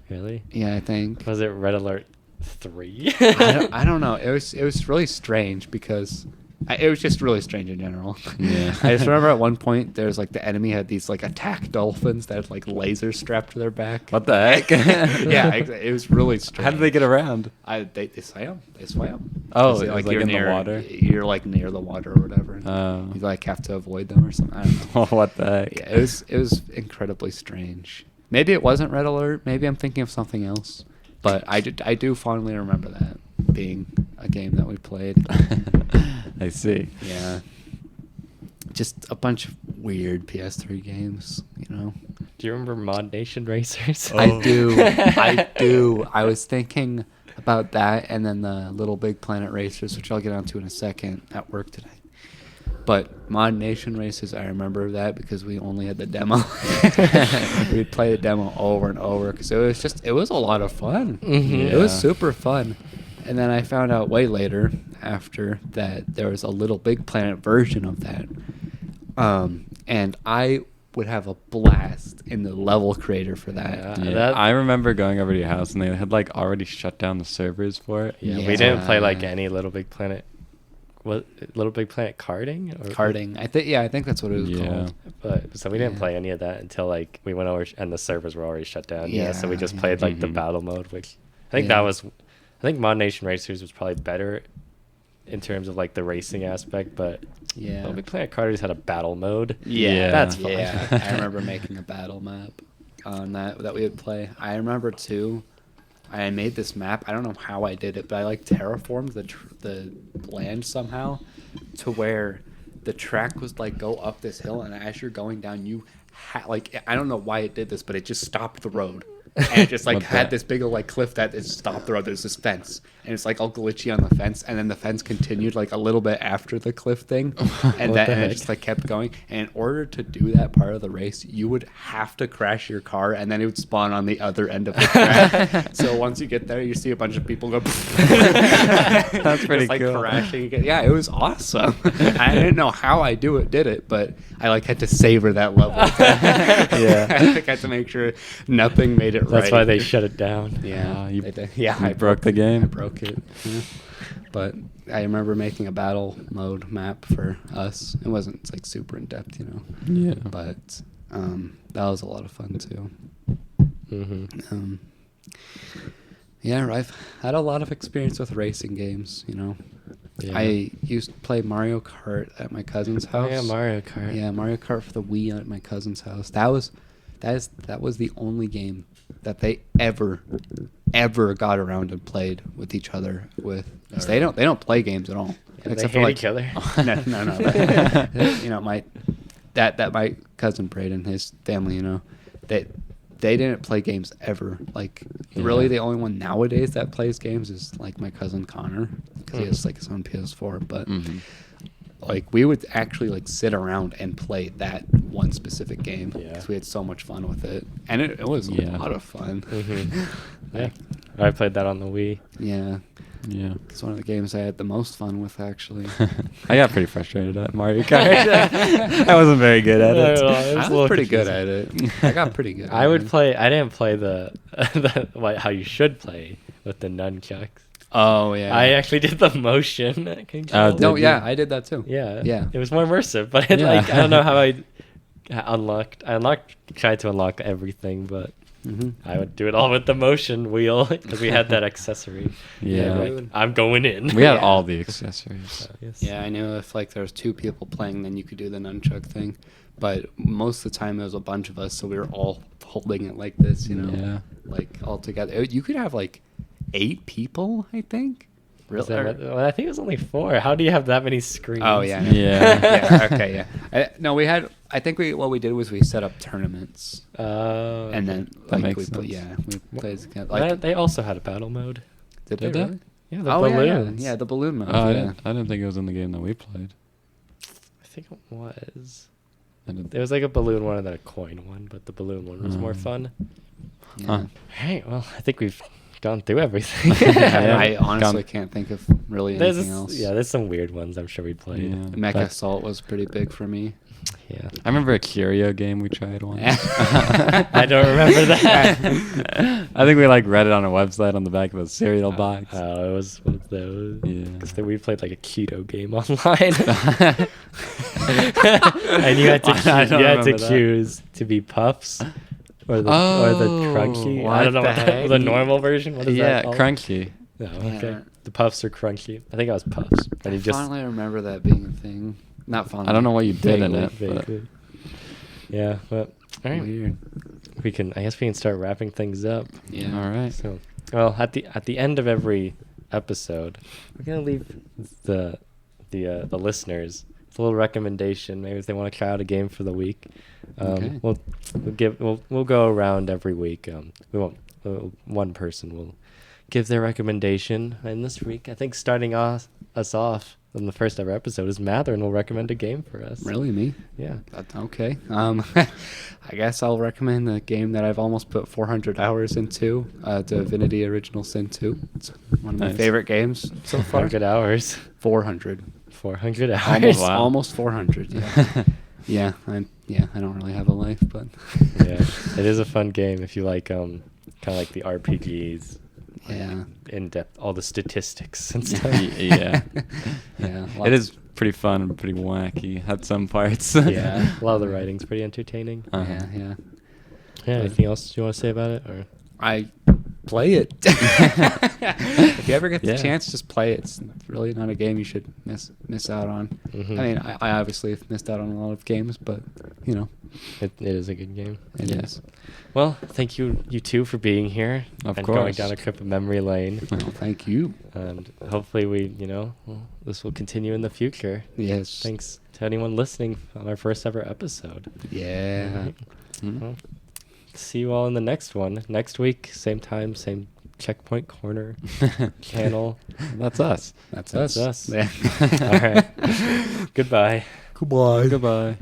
Really? Yeah, I think. Was it Red Alert 3? I don't know. It was really strange because it was just really strange in general. Yeah. I just remember at one point there's like the enemy had these like attack dolphins that had like lasers strapped to their back. What the heck? Yeah, it was really strange. How did they get around? They swam. They swam. Oh, 'Cause it was, like, you're in the near water? You're like near the water or whatever. Oh. You like have to avoid them or something. I don't know. What the heck? Yeah, it was incredibly strange. Maybe it wasn't Red Alert. Maybe I'm thinking of something else. But I do fondly remember that being a game that we played. I see. Yeah. Just a bunch of weird PS3 games, you know. Do you remember Mod Nation Racers? I do. I do. I was thinking about that and then the Little Big Planet Racers, which I'll get onto in a second at work today. But Mod Nation Races, I remember that because we only had the demo. We played the demo over and over because it was a lot of fun. Mhm. It was Yeah. super fun. And then I found out way later after that there was a Little Big Planet version of that. And I would have a blast in the level creator for that. Yeah. Yeah. That- I remember going over to your house and they had like already shut down the servers for it. Yeah, Yeah. we didn't play like any Little Big Planet. What Little Big Planet karting? Or, Karting. I think that's what it was Yeah. called. But so we didn't Yeah. play any of that until like we went over and the servers were already shut down. Yeah, so we Yeah, just yeah. played like the Mhm. battle mode, which I think Yeah. I think Mod Nation Racers was probably better in terms of like the racing aspect, but Yeah. Little Big Planet Karters had a battle mode. Yeah. That's fun. Yeah, I remember making a battle map on that we would play. I remember too. I made this map. I don't know how I did it, but I like terraformed the land somehow to where the track was like go up this hill, and as you're going down, you like I don't know why it did this, but it just stopped the road. And it just like What had the- this big old like cliff that it stopped the road. There's this fence, and it's like all glitchy on the fence, and then the fence continued like a little bit after the cliff thing, and What the then it heck? just like kept going. And in order to do that part of the race, you would have to crash your car, and then it would spawn on the other end of the track. So once you get there, you see a bunch of people go. That's pretty just, like cool. crashing again. Yeah, it was awesome. I didn't know how did it, but I like had to savor that level. Yeah. I like, had to make sure nothing made it right. That's why they shut it down. Yeah, You- they did. Yeah, you broke the game. I broke it. Yeah. But I remember making a battle mode map for us. It wasn't like super in depth, you know. Yeah. But that was a lot of fun too. Mm-hmm. Yeah, I've had a lot of experience with racing games. You know, Yeah. I used to play Mario Kart at my cousin's Oh house. yeah, Mario Kart. Yeah, Mario Kart for the Wii at my cousin's house. That was That was the only game that they ever got around and played with each other with. 'Cause they don't play games at all. Yeah, Except they for hate like each other. no. You know, my cousin Braden and his family, you know, they didn't play games ever. Like really the only one nowadays that plays games is like my cousin Connor, because he has like his own PS4. But like we would actually like sit around and play that one specific game because we had so much fun with it, and it was a lot of fun. Yeah, I played that on the Wii. Yeah. Yeah. It's one of the games I had the most fun with, actually. I got pretty frustrated at Mario Kart. I wasn't very good at it. I was pretty good at it. I got pretty good. I would play. I didn't play the how you should play with the nunchucks. Oh yeah. I actually did the motion control. did No, you? yeah, I did that too. Yeah. Yeah. It was more immersive, but it, Yeah. like I don't know how I tried to unlock everything, but I would do it all with the motion wheel because we had that accessory. Yeah. Like, I'm going in. We had all the accessories. Yes. Yeah, I knew if like there was 2 people playing, then you could do the nunchuck thing. But most of the time, there was a bunch of us, so we were all holding it like this, you know, Yeah. like all together. You could have like 8 people, I think. Is Really? that well, I think it was only 4. How do you have that many screens? Oh yeah. Yeah. Yeah. Okay. Yeah. No, we had. I think what we did was we set up tournaments, and then That like makes sense. we played together. Well, Like, they also had a battle mode. did Did they? they? Really? Yeah, the Oh balloons. yeah, the balloon mode. Oh, I, yeah. didn't think it was in the game that we played. I think it was. I didn't- There was like a balloon one and then a coin one, but the balloon one was more fun. Yeah. Huh. All right, well, I think we've gone through everything. I honestly can't think of really anything else. Yeah, there's some weird ones I'm sure we played. Yeah. Mecha But Assault was pretty big for me. Yeah. I remember a curio game we tried once. I don't remember that. I think we like read it on a website on the back of a cereal box. Oh, it was one of those. Yeah. Because we played like a keto game online. And you had to, I don't remember that. choose to be puffs or the crunchy. I what don't know the what heck? the normal version. What is Yeah, that called? crunchy. No, okay. Yeah. The puffs are crunchy. I think I was puffs. And I you just finally remember that being a thing. Not fondly. I don't know what you did in Vaguely. it. But vaguely. Yeah, but all right. Weird. I guess we can start wrapping things up. Yeah. all right. So, well, at the end of every episode, we're gonna leave the listeners with a little recommendation. Maybe if they want to try out a game for the week. Okay. We'll go around every week. We won't. One person will give their recommendation. And this week, I think starting us off in the first ever episode is Mather, and will recommend a game for us. Really, me? Yeah. Okay. I guess I'll recommend a game that I've almost put 400 hours into, Divinity Original Sin 2. It's one of my Nice. favorite games so far. 400 hours. 400. 400 hours. Almost, Wow. almost 400. Yeah. I don't really have a life, but Yeah, it is a fun game if you like kind of like the RPGs. yeah. In depth, all the statistics and stuff. Yeah. Yeah. It is pretty fun and pretty wacky at some parts. Yeah, a lot of the writing's pretty entertaining. Yeah. Yeah, But- anything else you want to say about it? Or I play it. If you ever get the Yeah. chance, just play it. It's really not a game you should miss out on. Mhm. I mean, I obviously have missed out on a lot of games, but you know, it is a good game. it Yeah. is. Well, thank you two for being here Of and going course. down a trip of memory lane. Well, thank you. And hopefully this will continue in the future. Yes. Thanks to anyone listening on our first ever episode. Yeah. All right. Mhm. Well, see you all in the next one. Next week, same time, same checkpoint corner channel. That's us. That's That's us. us. Yeah. All right. Goodbye. Goodbye. Goodbye.